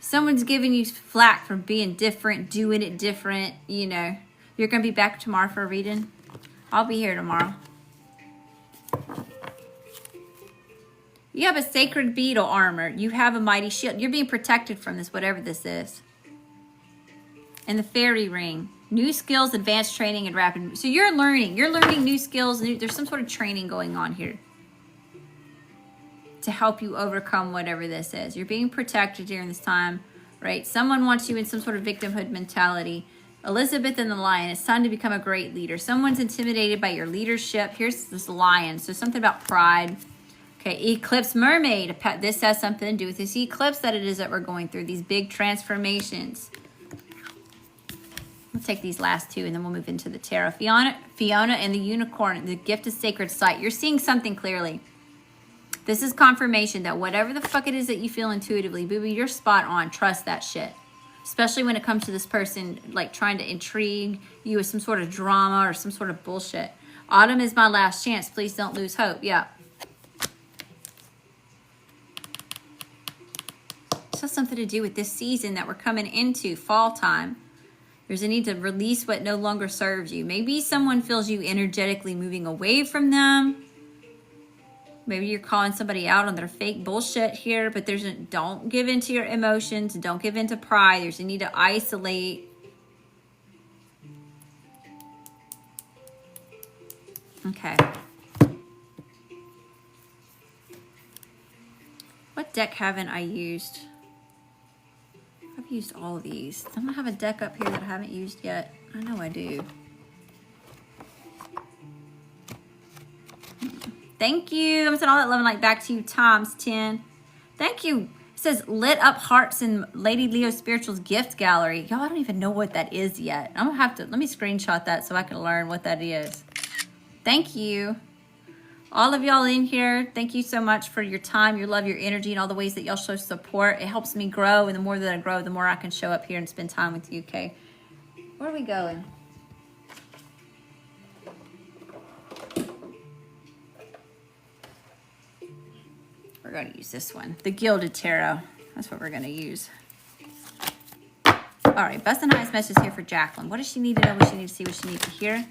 someone's giving you flack for being different, doing it different, you know. You're gonna be back tomorrow for a reading. I'll be here tomorrow. You have a sacred beetle armor. You have a mighty shield. You're being protected from this, whatever this is. And the fairy ring. New skills, advanced training, and rapid. So you're learning new skills. There's some sort of training going on here to help you overcome whatever this is. You're being protected during this time, right? Someone wants you in some sort of victimhood mentality. Elizabeth and the lion. It's time to become a great leader. Someone's intimidated by your leadership. Here's this lion. So something about pride. Okay, Eclipse Mermaid. This has something to do with this eclipse that it is that we're going through. These big transformations. We'll take these last 2 and then we'll move into the tarot. Fiona and the unicorn, the gift of sacred sight. You're seeing something clearly. This is confirmation that whatever the fuck it is that you feel intuitively, boo-boo, you're spot on. Trust that shit. Especially when it comes to this person like trying to intrigue you with some sort of drama or some sort of bullshit. Autumn is my last chance. Please don't lose hope. Yeah. This has something to do with this season that we're coming into, fall time. There's a need to release what no longer serves you. Maybe someone feels you energetically moving away from them. Maybe you're calling somebody out on their fake bullshit here, but don't give in to your emotions. Don't give in to pride. There's a need to isolate. Okay. What deck haven't I used? I've used all of these. Don't I have a deck up here that I haven't used yet? I know I do. Thank you. I'm sending all that love and light back to you times 10. Thank you. It says lit up hearts in Lady Leo Spiritual's gift gallery. Y'all, I don't even know what that is yet. I'm gonna have to, let me screenshot that so I can learn what that is. Thank you. All of y'all in here, thank you so much for your time, your love, your energy, and all the ways that y'all show support. It helps me grow, and the more that I grow, the more I can show up here and spend time with you, okay? Where are we going? We're going to use this one, the Gilded Tarot. That's what we're going to use. All right, best and highest message here for Jacqueline. What does she need to know? What she needs to see? What she needs to hear?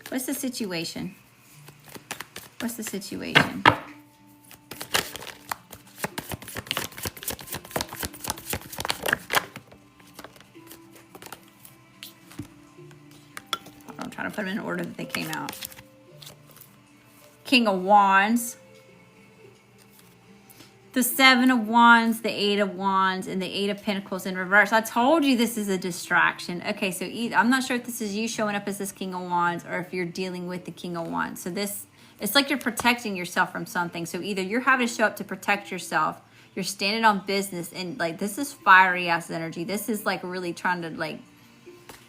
What's the situation? What's the situation? I'm trying to put them in order that they came out. King of Wands, the Seven of Wands, the Eight of Wands, and the Eight of Pentacles in reverse. I told you this is a distraction. Okay, so I'm not sure if this is you showing up as this King of Wands or if you're dealing with the King of Wands. So this, it's like you're protecting yourself from something. So either you're having to show up to protect yourself, you're standing on business, and like this is fiery ass energy. This is like really trying to like,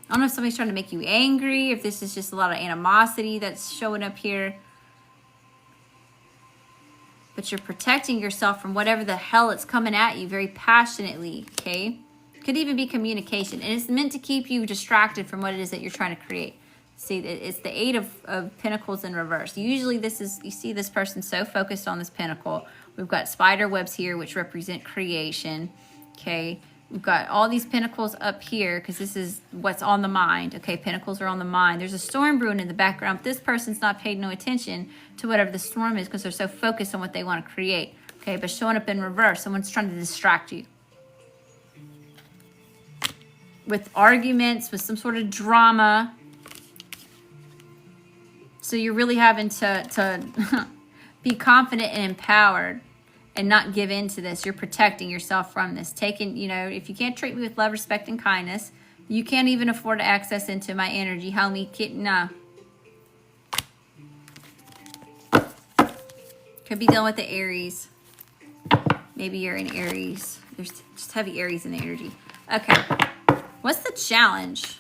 I don't know if somebody's trying to make you angry, if this is just a lot of animosity that's showing up here. But you're protecting yourself from whatever the hell it's coming at you very passionately, okay? Could even be communication. And it's meant to keep you distracted from what it is that you're trying to create. See, it's the Eight of Pentacles in reverse. Usually this is, you see this person so focused on this pentacle. We've got spider webs here, which represent creation, okay? We've got all these pentacles up here because this is what's on the mind. Okay, pentacles are on the mind. There's a storm brewing in the background. This person's not paid no attention to whatever the storm is because they're so focused on what they want to create. Okay, but showing up in reverse, someone's trying to distract you. With arguments, with some sort of drama. So you're really having to be confident and empowered. And not give in to this. You're protecting yourself from this. Taking, you know, if you can't treat me with love, respect, and kindness, you can't even afford to access into my energy. Homie, nah. Could be dealing with the Aries. Maybe you're in Aries. There's just heavy Aries in the energy. Okay. What's the challenge?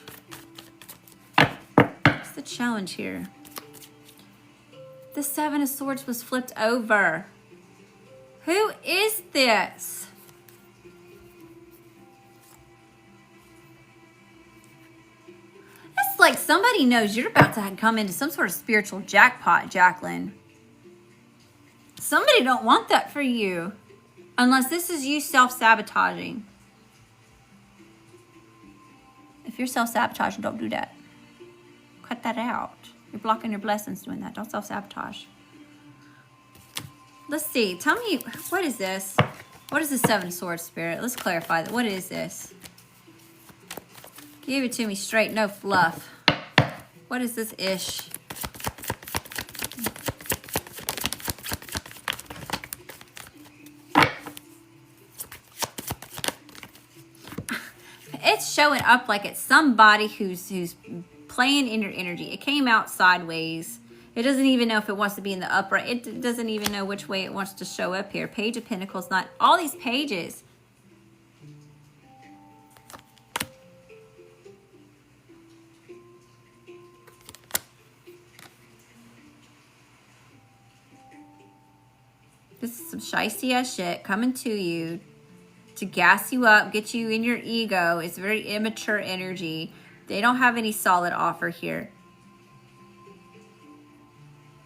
What's the challenge here? The Seven of Swords was flipped over. Who is this? It's like somebody knows you're about to come into some sort of spiritual jackpot, Jacqueline. Somebody don't want that for you. Unless this is you self-sabotaging. If you're self-sabotaging, don't do that. Cut that out. You're blocking your blessings doing that. Don't self-sabotage. Let's see. Tell me, what is this? What is the Seven of Swords, Spirit? Let's clarify that. What is this? Give it to me straight, no fluff. What is this ish? It's showing up like it's somebody who's playing in your energy. It came out sideways. It doesn't even know if it wants to be in the upright. It doesn't even know which way it wants to show up here. Page of Pentacles, not all these pages. This is some shiesty ass shit coming to you to gas you up, get you in your ego. It's very immature energy. They don't have any solid offer here.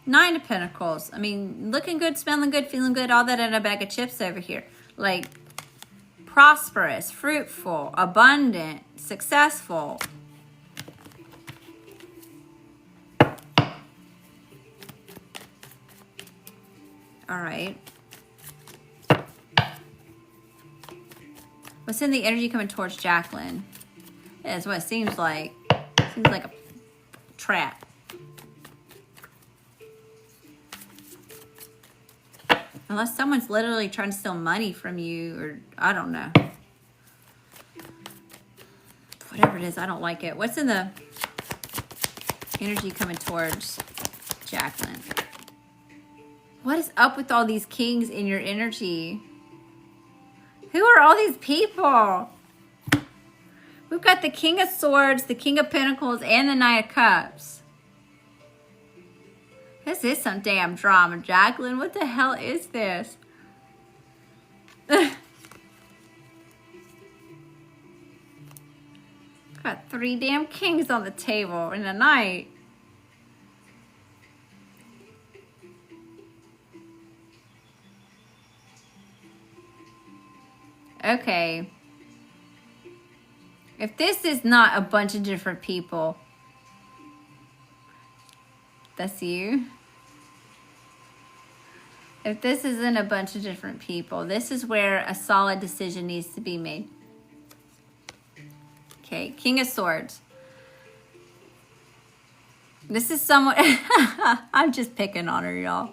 Nine of Pentacles. I mean, looking good, smelling good, feeling good, all that in a bag of chips over here. Like, prosperous, fruitful, abundant, successful. All right. What's in the energy coming towards Jacqueline? Yeah, that's what it seems like. Seems like a trap. Unless someone's literally trying to steal money from you, or I don't know. Whatever it is, I don't like it. What's in the energy coming towards Jacqueline? What is up with all these kings in your energy? Who are all these people? We've got the King of Swords, the King of Pentacles, and the Knight of Cups. This is some damn drama, Jacqueline. What the hell is this? Got 3 damn kings on the table in a night. Okay. If this is not a bunch of different people, that's you. If this isn't a bunch of different people, this is where a solid decision needs to be made. Okay, King of Swords. This is someone... I'm just picking on her, y'all.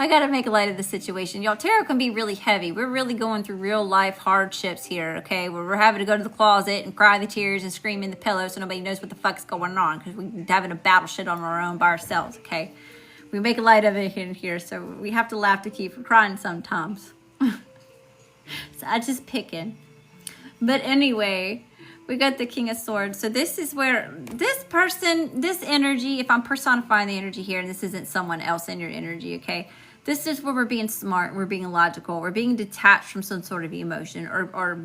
I gotta make light of the situation. Y'all, tarot can be really heavy. We're really going through real life hardships here, okay? Where we're having to go to the closet and cry the tears and scream in the pillow so nobody knows what the fuck's going on, because we're having to battle shit on our own by ourselves, okay? We make light of it in here, so we have to laugh to keep from crying sometimes. So I just picking. But anyway, we got the King of Swords. So this is where this person, this energy, if I'm personifying the energy here, and this isn't someone else in your energy, okay? This is where we're being smart, we're being logical, we're being detached from some sort of emotion, or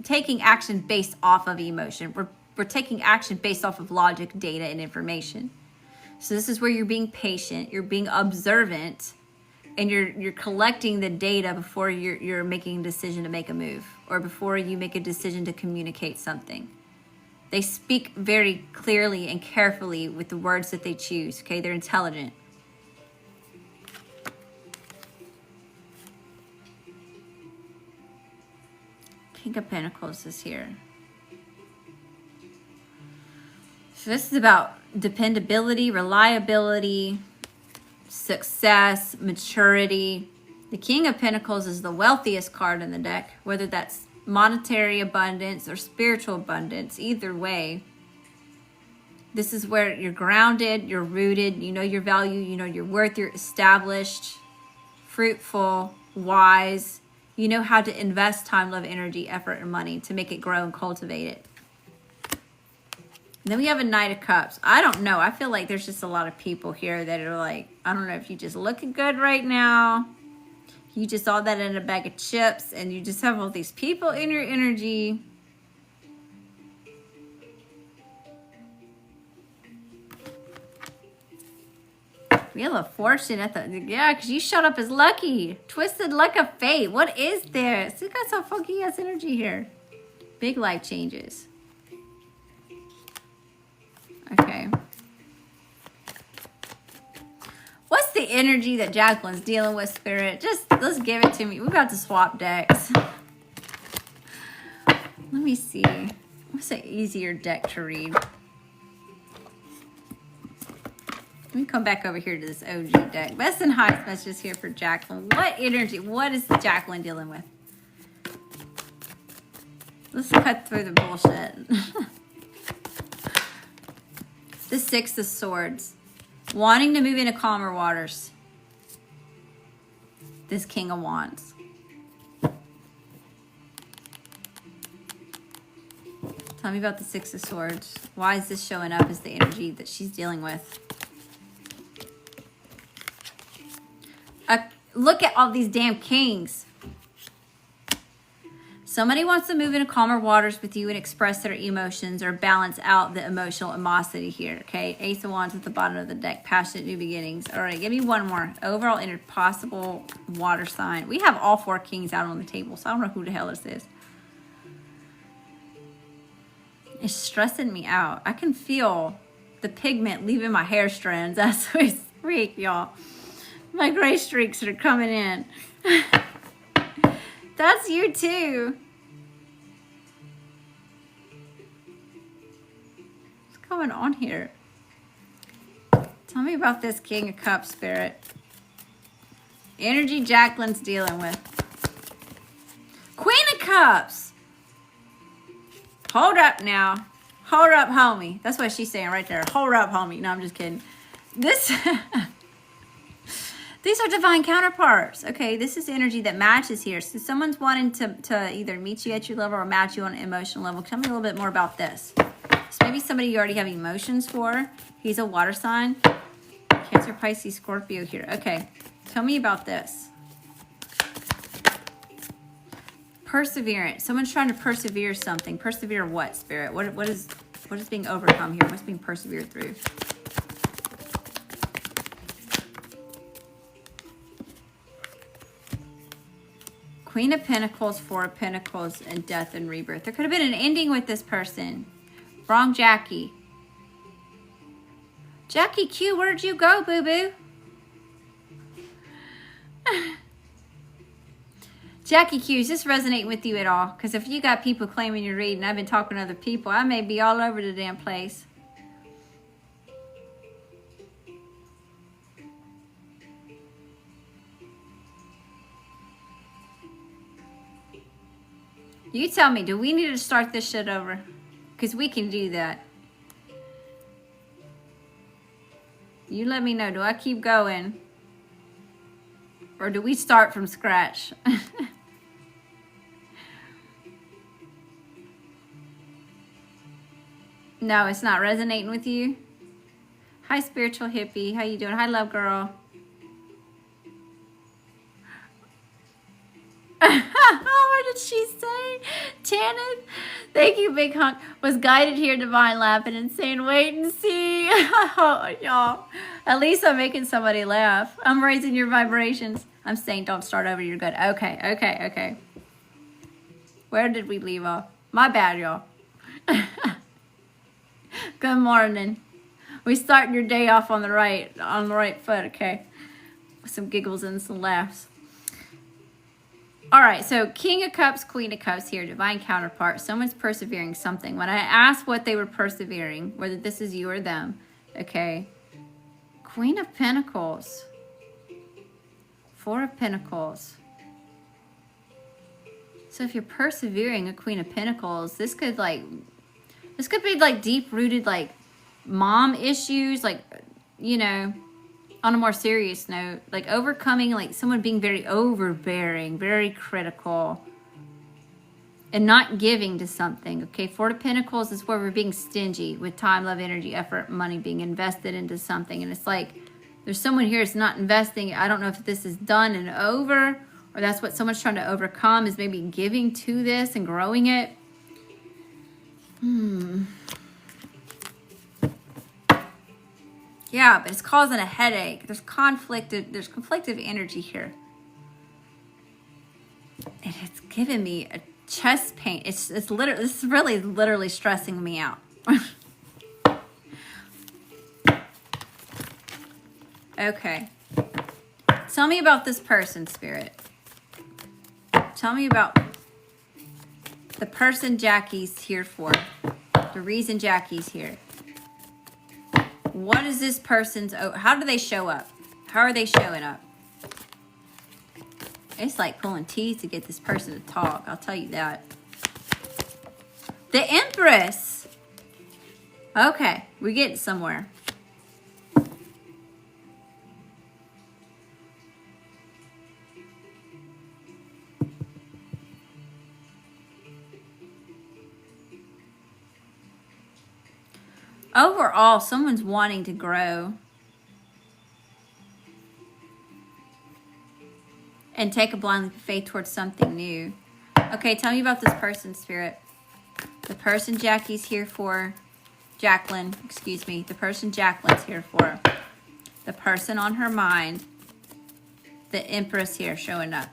taking action based off of emotion. We're taking action based off of logic, data, and information. So this is where you're being patient, you're being observant, and you're collecting the data before you're making a decision to make a move, or before you make a decision to communicate something. They speak very clearly and carefully with the words that they choose, okay? They're intelligent. King of Pentacles is here. So this is about dependability, reliability, success, maturity. The King of Pentacles is the wealthiest card in the deck, whether that's monetary abundance or spiritual abundance, either way. This is where you're grounded, you're rooted, you know your value, you know your worth, you're established, fruitful, wise. You know how to invest time, love, energy, effort, and money to make it grow and cultivate it. And then we have a Knight of Cups. I don't know. I feel like there's just a lot of people here that are like, I don't know if you just looking good right now. You just all that in a bag of chips, and you just have all these people in your energy. Wheel of Fortune at the, yeah, because you showed up as lucky. Twisted luck of fate. What is this? You got some funky ass energy here. Big life changes. Okay. What's the energy that Jacqueline's dealing with, Spirit? Just, let's give it to me. We're about to swap decks. Let me see. What's an easier deck to read? Let me come back over here to this OG deck. Best and highest messages here for Jacqueline. What energy? What is Jacqueline dealing with? Let's cut through the bullshit. The Six of Swords. Wanting to move into calmer waters. This King of Wands. Tell me about the Six of Swords. Why is this showing up as the energy that she's dealing with? Look at all these damn kings. Somebody wants to move into calmer waters with you and express their emotions or balance out the emotional animosity here, okay? Ace of Wands at the bottom of the deck. Passionate new beginnings. All right, give me one more. Overall possible water sign. We have all 4 kings out on the table, so I don't know who the hell this is. It's stressing me out. I can feel the pigment leaving my hair strands as we speak, y'all. My gray streaks are coming in. That's you too. What's going on here? Tell me about this King of Cups spirit. Energy Jacqueline's dealing with. Queen of Cups. Hold up now. Hold up, homie. That's what she's saying right there. Hold up, homie. No, I'm just kidding. This... These are divine counterparts. Okay, this is energy that matches here. So someone's wanting to either meet you at your level or match you on an emotional level. Tell me a little bit more about this. So maybe somebody you already have emotions for. He's a water sign. Cancer, Pisces, Scorpio here. Okay, tell me about this. Perseverance. Someone's trying to persevere something. Persevere what, Spirit? What is being overcome here? What's being persevered through? Queen of Pentacles, Four of Pentacles, and Death and Rebirth. There could have been an ending with this person. Wrong Jackie. Jackie Q, where'd you go, boo-boo? Jackie Q, is this resonating with you at all? Because if you got people claiming you're reading, I've been talking to other people, I may be all over the damn place. You tell me, do we need to start this shit over? Because we can do that. You let me know. Do I keep going? Or do we start from scratch? No, it's not resonating with you. Hi, spiritual hippie. How you doing? Hi, love girl. Oh, what did she say? Tannin, thank you, big hunk. Was guided here, divine, laughing and saying, wait and see. Oh, y'all. At least I'm making somebody laugh. I'm raising your vibrations. I'm saying don't start over. You're good. Okay. Where did we leave off? My bad, y'all. Good morning. We starting your day off on the right foot, okay? With some giggles and some laughs. All right, so King of Cups, Queen of Cups here, divine counterpart. Someone's persevering something. When I asked what they were persevering, whether this is you or them, okay? Queen of Pentacles. Four of Pentacles. So if you're persevering a Queen of Pentacles, this could be like deep-rooted like mom issues, like, you know, on a more serious note, like overcoming, like someone being very overbearing, very critical, and not giving to something. Okay, Four of Pentacles is where we're being stingy with time, love, energy, effort, money being invested into something. And it's like, there's someone here that's not investing. I don't know if this is done and over, or that's what someone's trying to overcome, is maybe giving to this and growing it. Yeah, but it's causing a headache. There's conflictive energy here. And it's giving me a chest pain. This is literally stressing me out. Okay. Tell me about this person, Spirit. Tell me about the person Jackie's here for. The reason Jackie's here. What is this person's... how do they show up? How are they showing up? It's like pulling teeth to get this person to talk. I'll tell you that. The Empress. Okay, we're getting somewhere. Overall, someone's wanting to grow and take a blind leap of faith towards something new. Okay, tell me about this person, Spirit. The person Jackie's here for. Jacqueline, excuse me. The person Jacqueline's here for. The person on her mind. The Empress here showing up.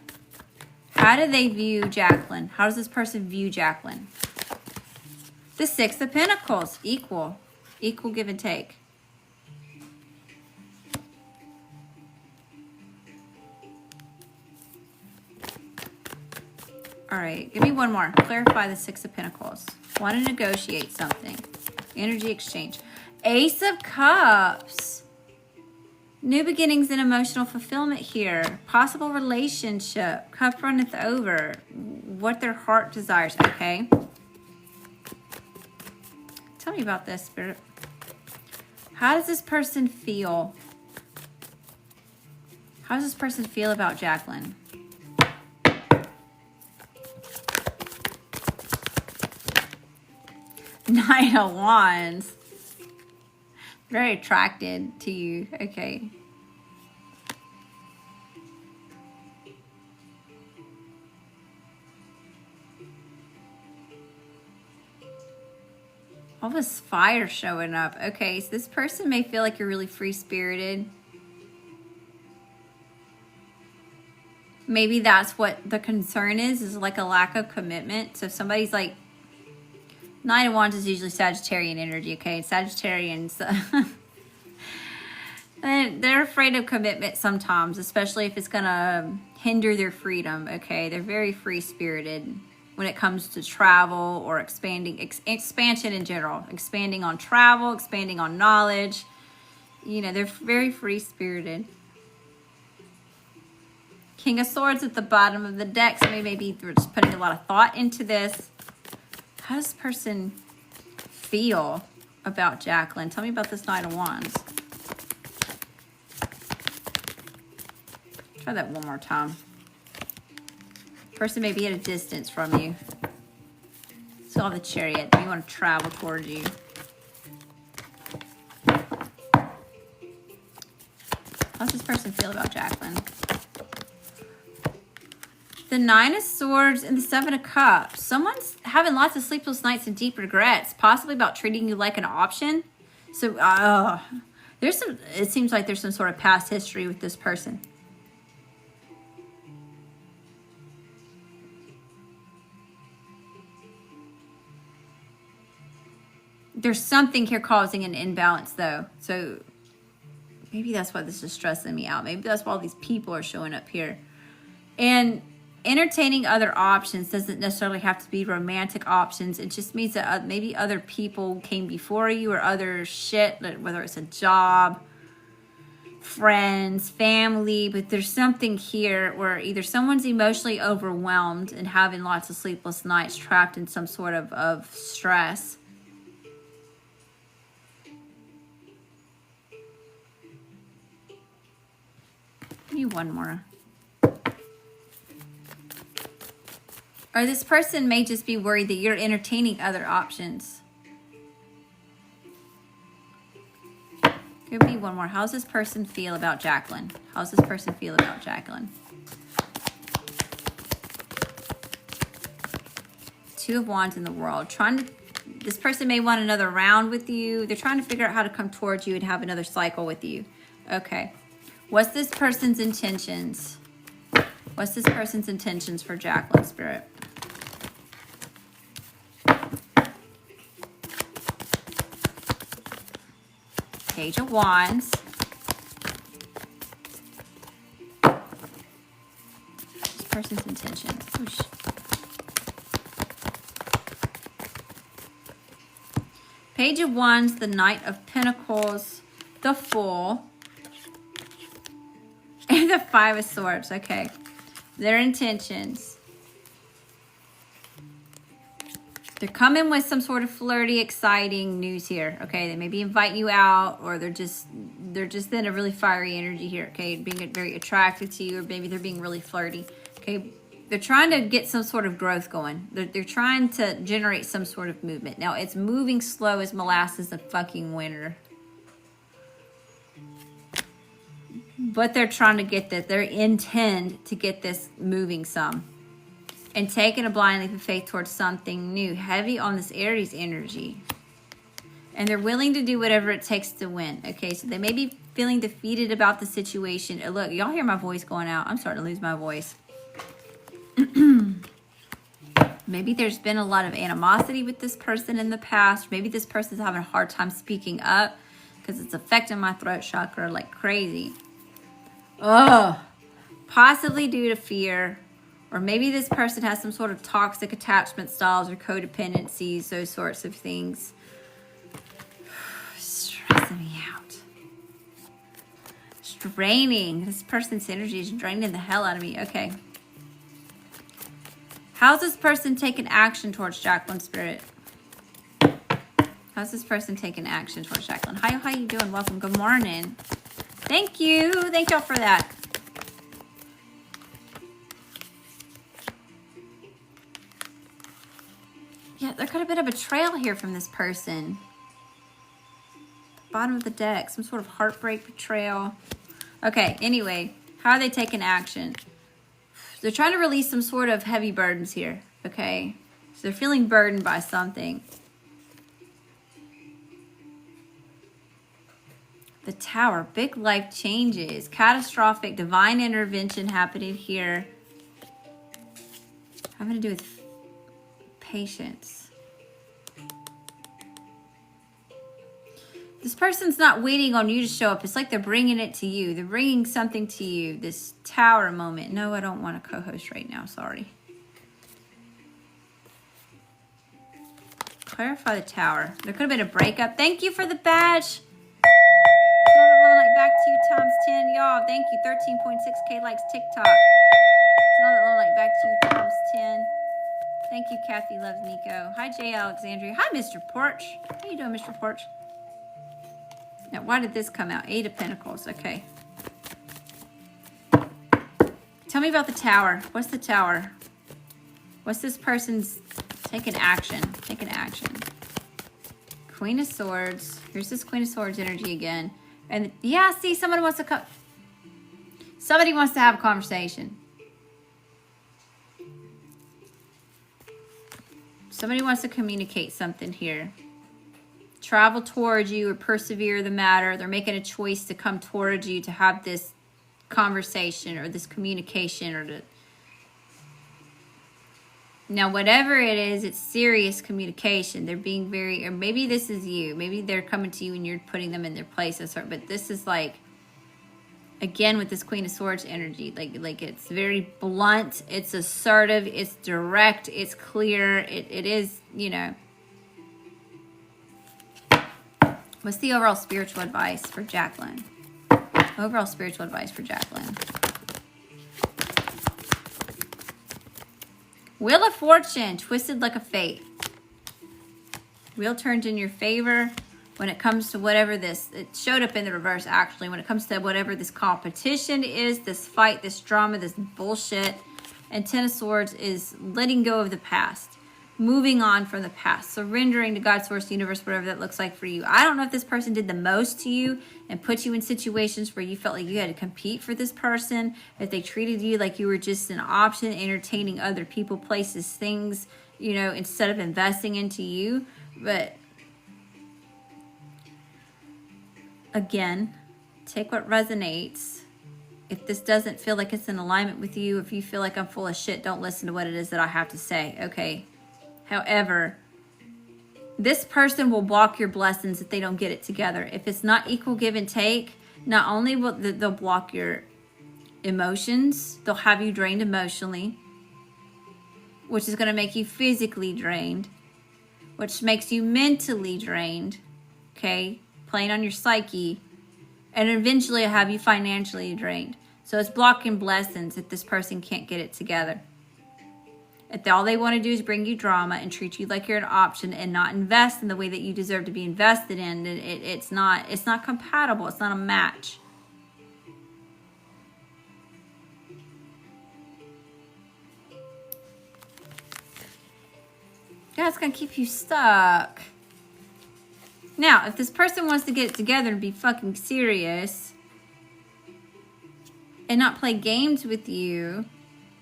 How do they view Jacqueline? How does this person view Jacqueline? The Six of Pentacles. Equal give and take. All right, give me one more. Clarify the Six of Pentacles. Want to negotiate something. Energy exchange. Ace of Cups. New beginnings and emotional fulfillment here. Possible relationship. Cup runneth over. What their heart desires. Okay. Tell me about this, Spirit. How does this person feel? How does this person feel about Jacqueline? Nine of Wands. Very attracted to you. Okay. All this fire showing up. Okay, so this person may feel like you're really free-spirited. Maybe that's what the concern is like a lack of commitment. So if somebody's like, Nine of Wands is usually Sagittarian energy, okay? Sagittarians, they're afraid of commitment sometimes, especially if it's going to hinder their freedom, okay? They're very free-spirited when it comes to travel or expansion in general. Expanding on travel, expanding on knowledge. You know, they're very free-spirited. King of Swords at the bottom of the deck, so maybe they're just putting a lot of thought into this. How does this person feel about Jacqueline? Tell me about this Knight of Wands. Try that one more time. Person may be at a distance from you. Saw the Chariot. You want to travel towards you. How does this person feel about Jacqueline? The Nine of Swords and the Seven of Cups. Someone's having lots of sleepless nights and deep regrets, possibly about treating you like an option. So, it seems like there's some sort of past history with this person. There's something here causing an imbalance, though. So, maybe that's why this is stressing me out. Maybe that's why all these people are showing up here. And entertaining other options doesn't necessarily have to be romantic options. It just means that maybe other people came before you or other shit, whether it's a job, friends, family. But there's something here where either someone's emotionally overwhelmed and having lots of sleepless nights, trapped in some sort of stress. Give me one more. Or this person may just be worried that you're entertaining other options. Give me one more. How does this person feel about Jacqueline? How does this person feel about Jacqueline? Two of Wands in the World. This person may want another round with you. They're trying to figure out how to come towards you and have another cycle with you. Okay. What's this person's intentions? What's this person's intentions for Jacqueline, Spirit? Page of Wands. This person's intentions. Oosh. Page of Wands, the Knight of Pentacles, the Fool, and the Five of Swords. Okay. Their intentions. They're coming with some sort of flirty, exciting news here. Okay, they maybe invite you out, or they're just in a really fiery energy here. Okay, being very attracted to you, or maybe they're being really flirty. Okay, they're trying to get some sort of growth going. They're trying to generate some sort of movement. Now it's moving slow as molasses in fucking winter. But they're trying to get this. They intend to get this moving some. And taking a blind leap of faith towards something new. Heavy on this Aries energy. And they're willing to do whatever it takes to win. Okay, so they may be feeling defeated about the situation. Look, y'all hear my voice going out. I'm starting to lose my voice. Maybe there's been a lot of animosity with this person in the past. Maybe this person's having a hard time speaking up because it's affecting my throat chakra like crazy. Oh, possibly due to fear Or maybe this person has some sort of toxic attachment styles or codependencies, those sorts of things. Stressing me out. It's draining. This person's energy is draining the hell out of me. Okay. How's this person taking action towards Jacqueline, Spirit? How's this person taking action towards Jacqueline? Hi, how you doing? Welcome. Good morning. Thank you. Thank y'all for that. Yeah, there could have been a betrayal here from this person. Bottom of the deck. Some sort of heartbreak, betrayal. Okay, anyway. How are they taking action? They're trying to release some sort of heavy burdens here. Okay? So they're feeling burdened by something. The Tower. Big life changes. Catastrophic divine intervention happening here. Having to do with patience. This person's not waiting on you to show up. It's like they're bringing it to you. They're bringing something to you. This Tower moment. No, I don't want a co-host right now. Sorry. Clarify the Tower. There could have been a breakup. Thank you for the badge. Another little night back to you times 10. Y'all, thank you. 13.6K likes TikTok. It's another little night back to you times 10. Thank you, Kathy loves Nico. Hi, Jay Alexandria. Hi, Mr. Porch. How you doing, Mr. Porch? Now, why did this come out? 8 of Pentacles. Okay. Tell me about the Tower. What's the Tower? What's this person's taking action? Taking action. Queen of Swords. Here's this Queen of Swords energy again. And yeah, see, somebody wants to come. Somebody wants to have a conversation. Somebody wants to communicate something here. Travel towards you or persevere the matter. They're making a choice to come towards you to have this conversation or this communication or to... Now, whatever it is, it's serious communication. They're being very, or maybe this is you. Maybe they're coming to you and you're putting them in their place. But this is like, again, with this Queen of Swords energy, like it's very blunt, it's assertive, it's direct, it's clear. It is, you know. What's the overall spiritual advice for Jacqueline? Overall spiritual advice for Jacqueline. Wheel of Fortune, twisted like a fate. Wheel turned in your favor when it comes to whatever this, it showed up in the reverse actually, when it comes to whatever this competition is, this fight, this drama, this bullshit. And Ten of Swords is letting go of the past. Moving on from the past, surrendering to God, source, universe, whatever that looks like for you. I don't know if this person did the most to you and put you in situations where you felt like you had to compete for this person, if they treated you like you were just an option, entertaining other people, places, things, you know, instead of investing into you. But again, take what resonates. If this doesn't feel like it's in alignment with you, if you feel like I'm full of shit, don't listen to what it is that I have to say, okay? However, this person will block your blessings if they don't get it together. If it's not equal give and take, not only will they'll block your emotions, they'll have you drained emotionally, which is going to make you physically drained, which makes you mentally drained, okay? Playing on your psyche, and eventually it'll have you financially drained. So it's blocking blessings if this person can't get it together. If all they want to do is bring you drama and treat you like you're an option and not invest in the way that you deserve to be invested in, it's not compatible. It's not a match. Yeah, it's going to keep you stuck. Now, if this person wants to get it together and be fucking serious and not play games with you,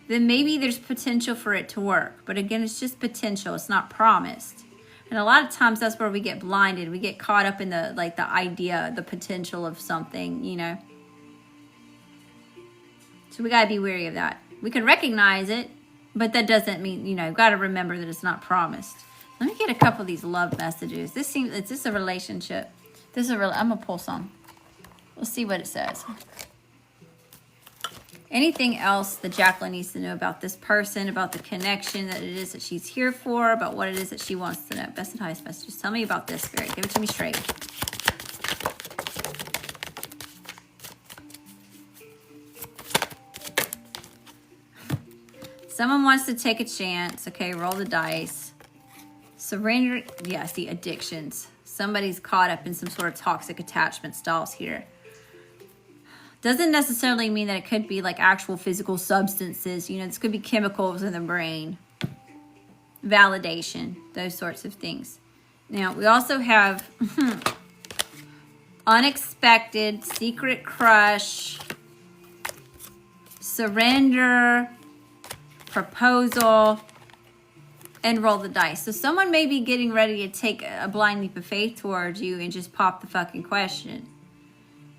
then maybe there's potential for it to work. But again, it's just potential. It's not promised. And a lot of times that's where we get blinded. We get caught up in the idea, the potential of something, you know. So we got to be wary of that. We can recognize it, but that doesn't mean, you know, got to remember that it's not promised. Let me get a couple of these love messages. Is this a relationship? I'm going to pull some. Let's see what it says. Anything else that Jacqueline needs to know about this person, about the connection that it is that she's here for, about what it is that she wants to know. Best and highest messages. Tell me about this, Spirit. Give it to me straight. Someone wants to take a chance. Okay, roll the dice. Surrender. Yeah, see, addictions. Somebody's caught up in some sort of toxic attachment styles here. Doesn't necessarily mean that it could be like actual physical substances. You know, this could be chemicals in the brain. Validation. Those sorts of things. Now, we also have unexpected, secret crush, surrender, proposal, and roll the dice. So someone may be getting ready to take a blind leap of faith towards you and just pop the fucking question.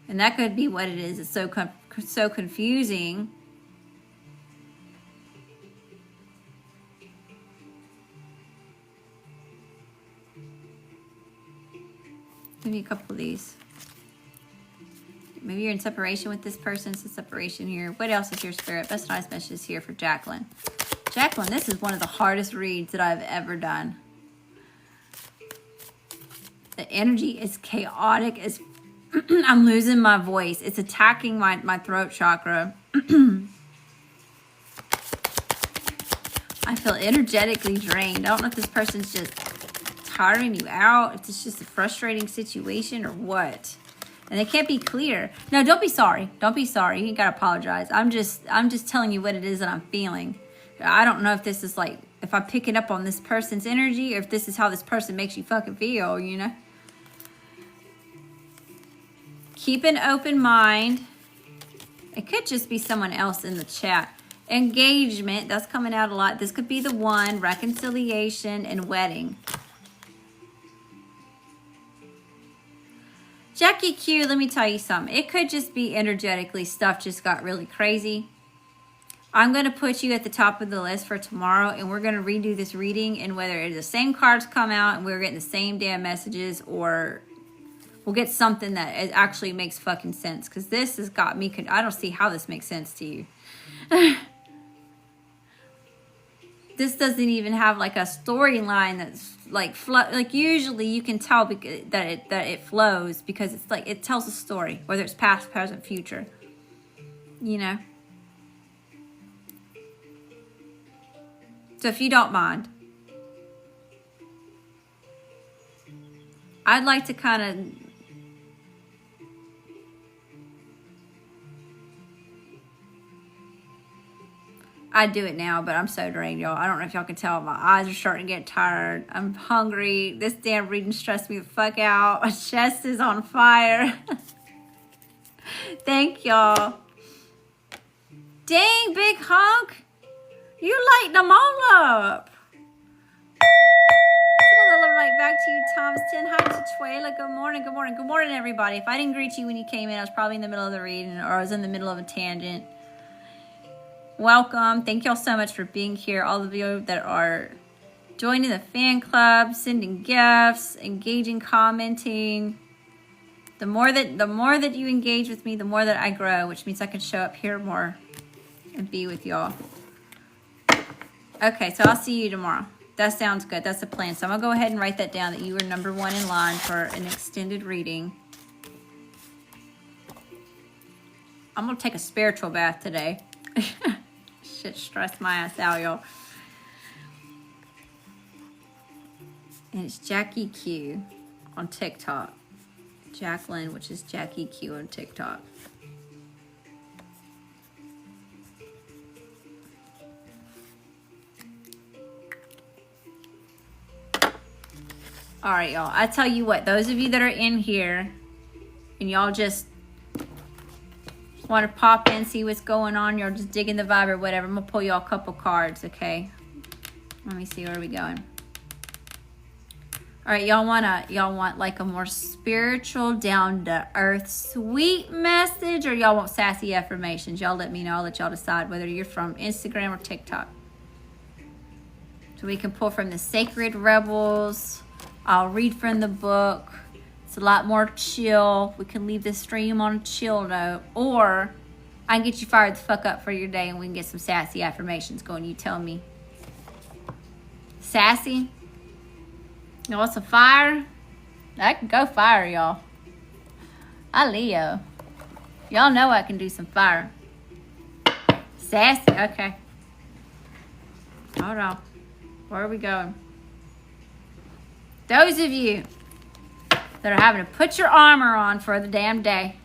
And that could be what it is. It's so confusing. Give me a couple of these. Maybe you're in separation with this person. It's a separation here. What else is your spirit? Best nice messages here for Jacqueline. Jacqueline, this is one of the hardest reads that I've ever done. The energy is chaotic. I'm losing my voice. It's attacking my throat chakra. I feel energetically drained. I don't know if this person's just tiring you out, if it's just a frustrating situation or what. And they can't be clear. No, don't be sorry. Don't be sorry. You ain't gotta apologize. I'm just telling you what it is that I'm feeling. I don't know if this is like, if I'm picking up on this person's energy or if this is how this person makes you fucking feel, you know? Keep an open mind. It could just be someone else in the chat. Engagement, that's coming out a lot. This could be the one. Reconciliation and wedding. Jackie Q, let me tell you something. It could just be energetically stuff just got really crazy. I'm going to put you at the top of the list for tomorrow, and we're going to redo this reading, and whether the same cards come out and we're getting the same damn messages, or we'll get something that actually makes fucking sense, because this has got me, I don't see how this makes sense to you. This doesn't even have like a storyline that's like usually you can tell that it flows, because it's like it tells a story, whether it's past, present, future, you know. So if you don't mind, I'd like to kind of I'd do it now, but I'm so drained, y'all. I don't know if y'all can tell. My eyes are starting to get tired. I'm hungry. This damn reading stressed me the fuck out. My chest is on fire. Thank y'all. Dang, big hunk. You light them all up. Right back to you, Thompson. Hi to Tuela. Good morning, good morning, good morning, everybody. If I didn't greet you when you came in, I was probably in the middle of the reading, or I was in the middle of a tangent. Welcome. Thank y'all so much for being here. All of you that are joining the fan club, sending gifts, engaging, commenting. The more that you engage with me, the more that I grow, which means I can show up here more and be with y'all. Okay, so I'll see you tomorrow. That sounds good. That's the plan. So I'm going to go ahead and write that down, that you were number 1 in line for an extended reading. I'm going to take a spiritual bath today. Shit stressed my ass out, y'all. And it's Jackie Q on TikTok. Jacqueline, which is Jackie Q on TikTok. All right, y'all. I tell you what, those of you that are in here and y'all just want to pop in, see what's going on, you're just digging the vibe or whatever, I'm going to pull y'all a couple cards, okay? Let me see, where are we going? All right, y'all want like a more spiritual, down to earth, sweet message, or y'all want sassy affirmations? Y'all let me know. I'll let y'all decide whether you're from Instagram or TikTok. So we can pull from the Sacred Rebels. I'll read from the book. It's a lot more chill. We can leave the stream on a chill note. Or I can get you fired the fuck up for your day and we can get some sassy affirmations going. You tell me. Sassy? You want some fire? I can go fire, y'all. I Leo. Y'all know I can do some fire. Sassy? Okay. Hold on. Where are we going? Those of you that are having to put your armor on for the damn day.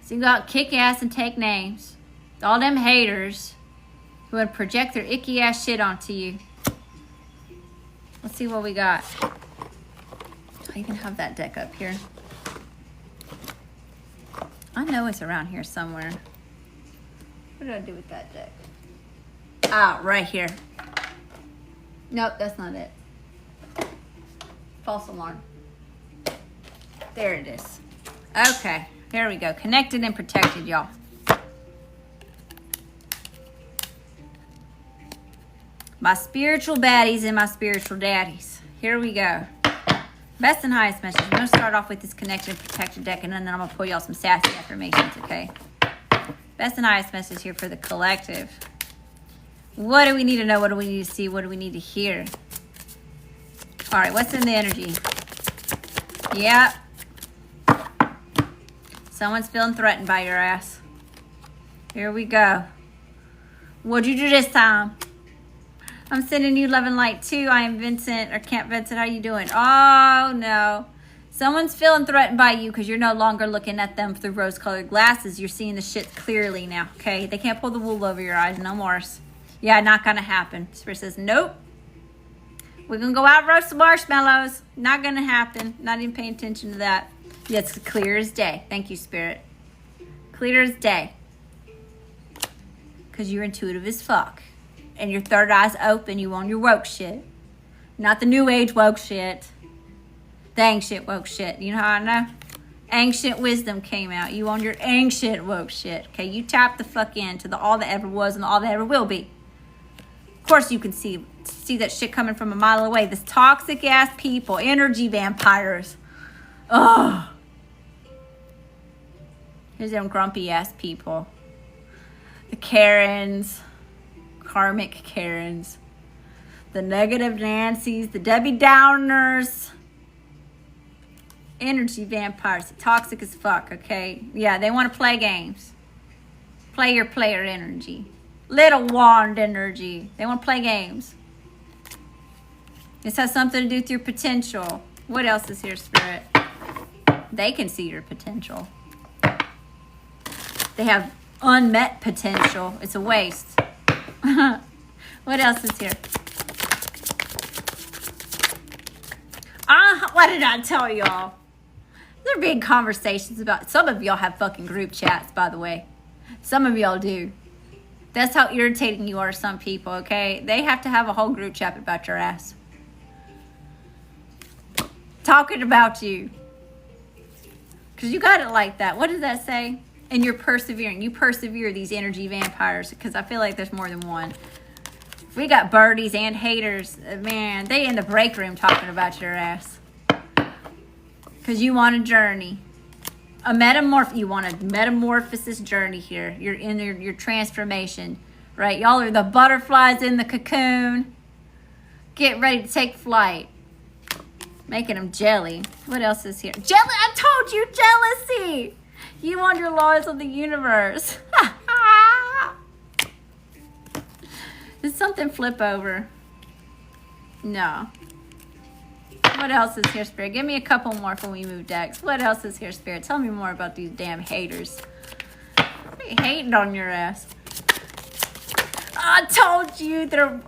So you go out, kick ass and take names. All them haters who want to project their icky ass shit onto you. Let's see what we got. I even have that deck up here. I know it's around here somewhere. What did I do with that deck? Ah, right here. Nope, that's not it. False alarm. There it is. Okay, here we go. Connected and protected, y'all. My spiritual baddies and my spiritual daddies. Here we go. Best and highest message. I'm going to start off with this connected and protected deck, and then I'm going to pull y'all some sassy affirmations, okay? Best and highest message here for the collective. What do we need to know? What do we need to see? What do we need to hear? All right, what's in the energy? Yep. Someone's feeling threatened by your ass. Here we go. What'd you do this time? I'm sending you love and light too. I am Vincent, or Camp Vincent. How you doing? Oh, no. Someone's feeling threatened by you because you're no longer looking at them through rose-colored glasses. You're seeing the shit clearly now, okay? They can't pull the wool over your eyes no more. Yeah, not going to happen. Spirit says, nope. We're going to go out and roast some marshmallows. Not going to happen. Not even paying attention to that. Yeah, it's clear as day. Thank you, Spirit. Clear as day. Because you're intuitive as fuck. And your third eye's open. You on your woke shit. Not the new age woke shit. The ancient woke shit. You know how I know? Ancient wisdom came out. You on your ancient woke shit. Okay, you tap the fuck into the all that ever was and the all that ever will be. Of course you can see that shit coming from a mile away. This toxic ass people. Energy vampires. Ugh. Here's them grumpy ass people. The Karens. Karmic Karens. The negative Nancys. The Debbie Downers. Energy vampires. Toxic as fuck, okay? Yeah, they want to play games. Player energy. Little wand energy. They want to play games. This has something to do with your potential. What else is here, Spirit? They can see your potential. They have unmet potential. It's a waste. What else is here? What did I tell y'all? There are big conversations about... Some of y'all have fucking group chats, by the way. Some of y'all do. That's how irritating you are to some people, okay? They have to have a whole group chat about your ass. Talking about you. Because you got it like that. What does that say? And you're persevering. You persevere, these energy vampires. Because I feel like there's more than one. We got birdies and haters. Man, they in the break room talking about your ass. Because you want a journey. You want a metamorphosis journey here. You're in your transformation. Right? Y'all are the butterflies in the cocoon. Get ready to take flight. Making them jelly. What else is here? Jelly! I told you, jealousy! You want your laws of the universe. Did something flip over? No. What else is here, Spirit? Give me a couple more before we move decks. What else is here, Spirit? Tell me more about these damn haters. They hating on your ass. I told you they're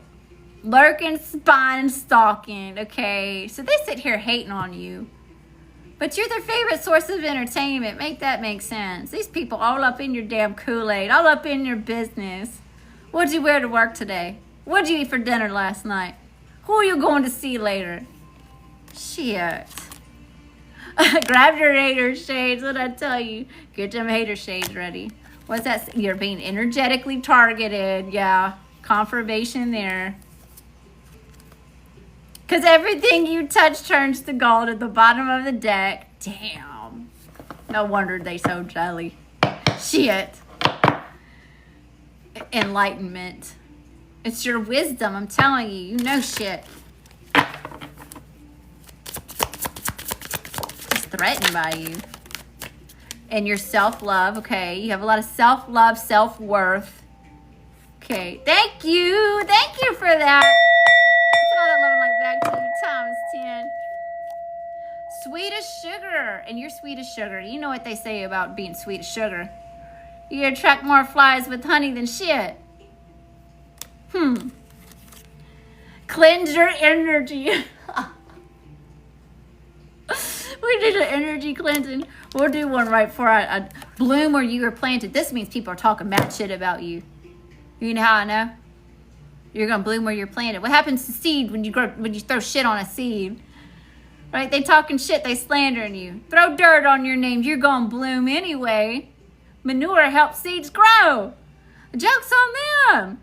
lurking, spying, and stalking, okay? So they sit here hating on you. But you're their favorite source of entertainment. Make that make sense. These people all up in your damn Kool-Aid. All up in your business. What'd you wear to work today? What'd you eat for dinner last night? Who are you going to see later? Shit. Grab your hater shades. What'd I tell you? Get them hater shades ready. What's that? You're being energetically targeted. Yeah. Confirmation there. Because everything you touch turns to gold at the bottom of the deck. Damn. No wonder they so jelly. Shit. enlightenment. It's your wisdom, I'm telling you. You know shit. Just threatened by you. And your self-love, okay? You have a lot of self-love, self-worth. Okay, thank you. Thank you for that. That's all that love like back to you times 10. Sweet as sugar. And you're sweet as sugar. You know what they say about being sweet as sugar. You attract more flies with honey than shit. Cleanse your energy. We did an energy cleansing. We'll do one right before I bloom where you were planted. This means people are talking mad shit about you. You know how I know? You're gonna bloom where you're planted. What happens to seed when you throw shit on a seed? Right? They talking shit, they slandering you. Throw dirt on your name, you're gonna bloom anyway. Manure helps seeds grow. The joke's on them.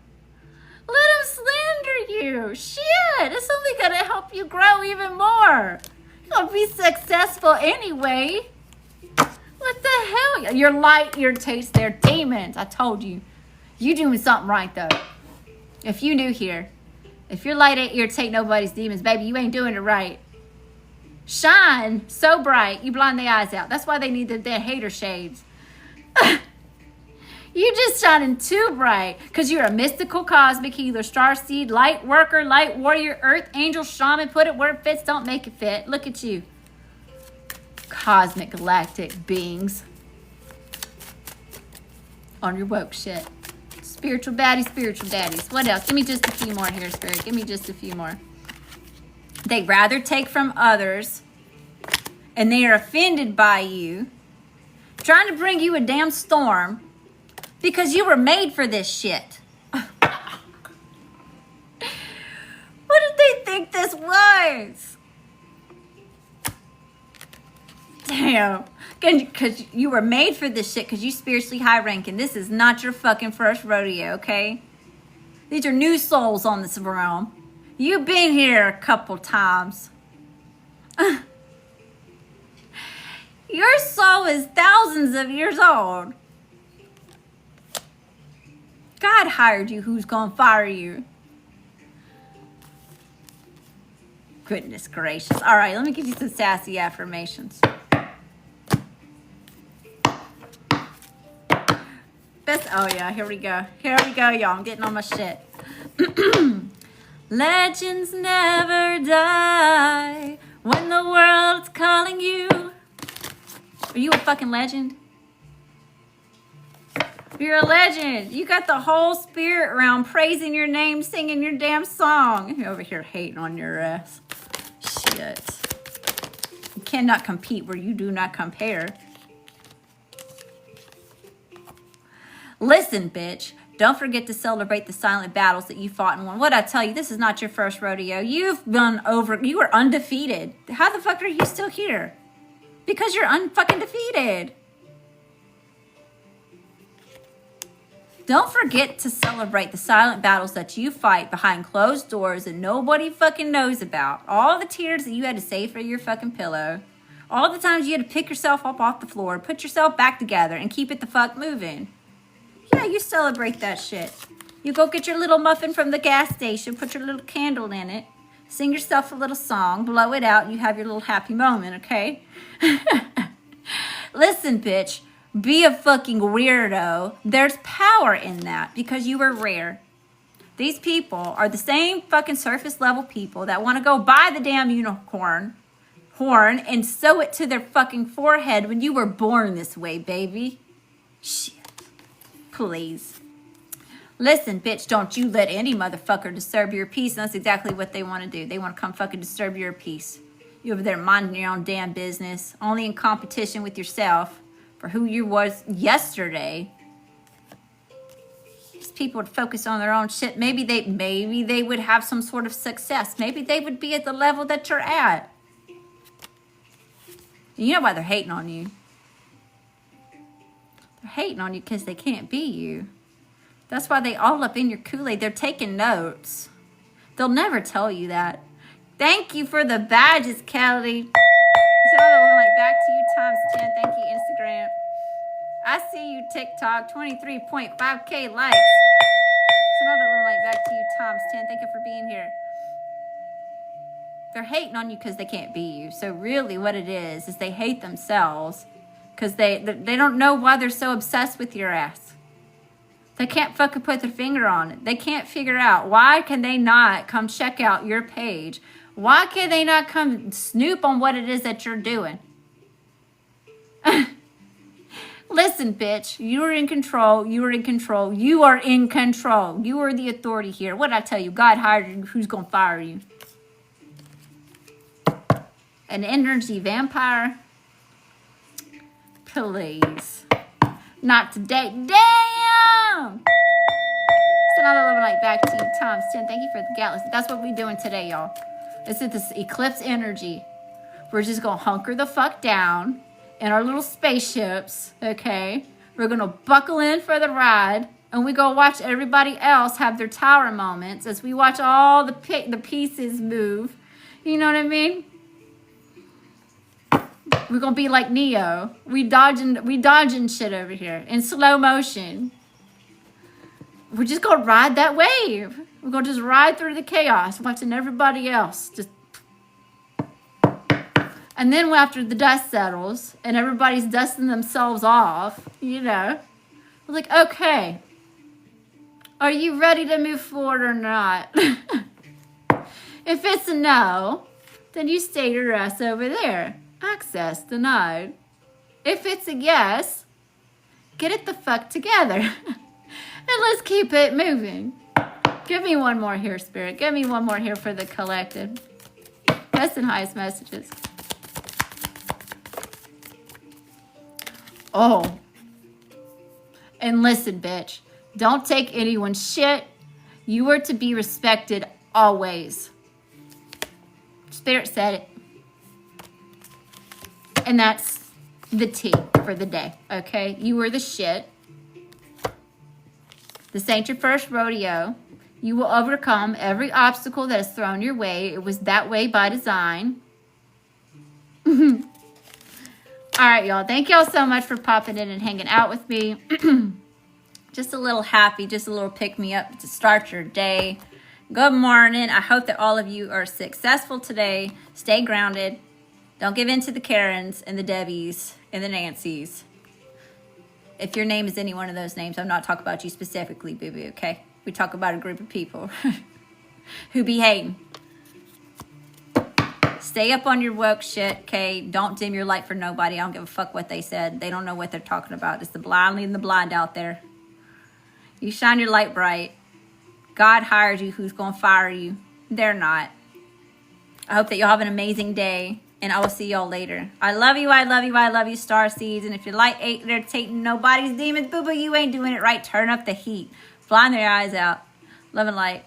Let them slander you. Shit, it's only gonna help you grow even more. You're gonna be successful anyway. What the hell? Your light, your taste, they're demons. I told you. You doing something right though. If you new here, if your light ain't irritate nobody's demons, baby, you ain't doing it right. Shine so bright, you blind the eyes out. That's why they need their hater shades. You just shining too bright because you're a mystical, cosmic healer, star seed, light worker, light warrior, earth angel, shaman. Put it where it fits, don't make it fit. Look at you. Cosmic galactic beings. On your woke shit. Spiritual baddies, spiritual daddies. What else? Give me just a few more here, Spirit. Give me just a few more. They rather take from others and they are offended by you, trying to bring you a damn storm because you were made for this shit. What did they think this was? Damn. Because you were made for this shit because you spiritually high ranking. This is not your fucking first rodeo, okay? These are new souls on this realm. You've been here a couple times. Your soul is thousands of years old. God hired you. Who's gonna fire you? Goodness gracious. All right, let me give you some sassy affirmations. Oh yeah, here we go. Here we go, y'all. I'm getting on my shit. Legends never die when the world's calling you. Are you a fucking legend? You're a legend. You got the whole spirit realm praising your name, singing your damn song. You're over here hating on your ass. Shit. You cannot compete where you do not compare. Listen, bitch. Don't forget to celebrate the silent battles that you fought and won. What'd I tell you? This is not your first rodeo. You've been over. You were undefeated. How the fuck are you still here? Because you're unfucking defeated. Don't forget to celebrate the silent battles that you fight behind closed doors that nobody fucking knows about. All the tears that you had to save for your fucking pillow. All the times you had to pick yourself up off the floor, put yourself back together, and keep it the fuck moving. Yeah, you celebrate that shit. You go get your little muffin from the gas station, put your little candle in it, sing yourself a little song, blow it out, and you have your little happy moment, okay? Listen, bitch, be a fucking weirdo. There's power in that because you were rare. These people are the same fucking surface level people that want to go buy the damn unicorn horn and sew it to their fucking forehead when you were born this way, baby. Shit. Please. Listen, bitch, don't you let any motherfucker disturb your peace. And that's exactly what they want to do. They want to come fucking disturb your peace. You over there minding your own damn business, only in competition with yourself for who you was yesterday. These people would focus on their own shit. Maybe they would have some sort of success. Maybe they would be at the level that you're at. You know why they're hating on you. They're hating on you because they can't be you. That's why they all up in your Kool-Aid. They're taking notes. They'll never tell you that. Thank you for the badges, Kelly. So like back to you times 10. Thank you, Instagram. I see you TikTok. 23.5K likes. It's another little light back to you, Tom's 10. Thank you for being here. They're hating on you because they can't be you. So really what it is they hate themselves because they don't know why they're so obsessed with your ass. They can't fucking put their finger on it. They can't figure out why can they not come check out your page. Why can they not come snoop on what it is that you're doing? Listen, bitch, you are in control. You are in control. You are in control. You are the authority here. What did I tell you? God hired you. Who's going to fire you? An energy vampire? Please. Not today. Damn! It's another little light back to you, Tom's 10. Thank you for the galaxy. That's what we're doing today, y'all. This is this eclipse energy. We're just going to hunker the fuck down in our little spaceships, okay? We're going to buckle in for the ride, and we go watch everybody else have their tower moments as we watch all the pieces move. You know what I mean? We're going to be like Neo. We dodging shit over here in slow motion. We're just going to ride that wave. We're going to just ride through the chaos, watching everybody else just. And then after the dust settles and everybody's dusting themselves off, you know, we're like, okay, are you ready to move forward or not? If it's a no, then you stay your ass over there. Access denied. If it's a yes, get it the fuck together. And let's keep it moving. Give me one more here, Spirit. Give me one more here for the collective. Best and highest messages. Oh. And listen, bitch. Don't take anyone's shit. You are to be respected always. Spirit said it. And that's the tea for the day, okay? You were the shit. This ain't your first rodeo. You will overcome every obstacle that is thrown your way. It was that way by design. All right, y'all. Thank y'all so much for popping in and hanging out with me. Just a little happy, just a little pick-me-up to start your day. Good morning. I hope that all of you are successful today. Stay grounded. Don't give in to the Karens and the Debbies and the Nancys. If your name is any one of those names, I'm not talking about you specifically, boo-boo, okay? We talk about a group of people who be hating. Stay up on your woke shit, okay? Don't dim your light for nobody. I don't give a fuck what they said. They don't know what they're talking about. It's the blind leading the blind out there. You shine your light bright. God hired you. Who's going to fire you? They're not. I hope that y'all have an amazing day. And I will see y'all later. I love you, I love you, I love you, star seeds. And if your light ain't irritating nobody's demons, boo-boo, you ain't doing it right. Turn up the heat. Blind their eyes out. Love and light.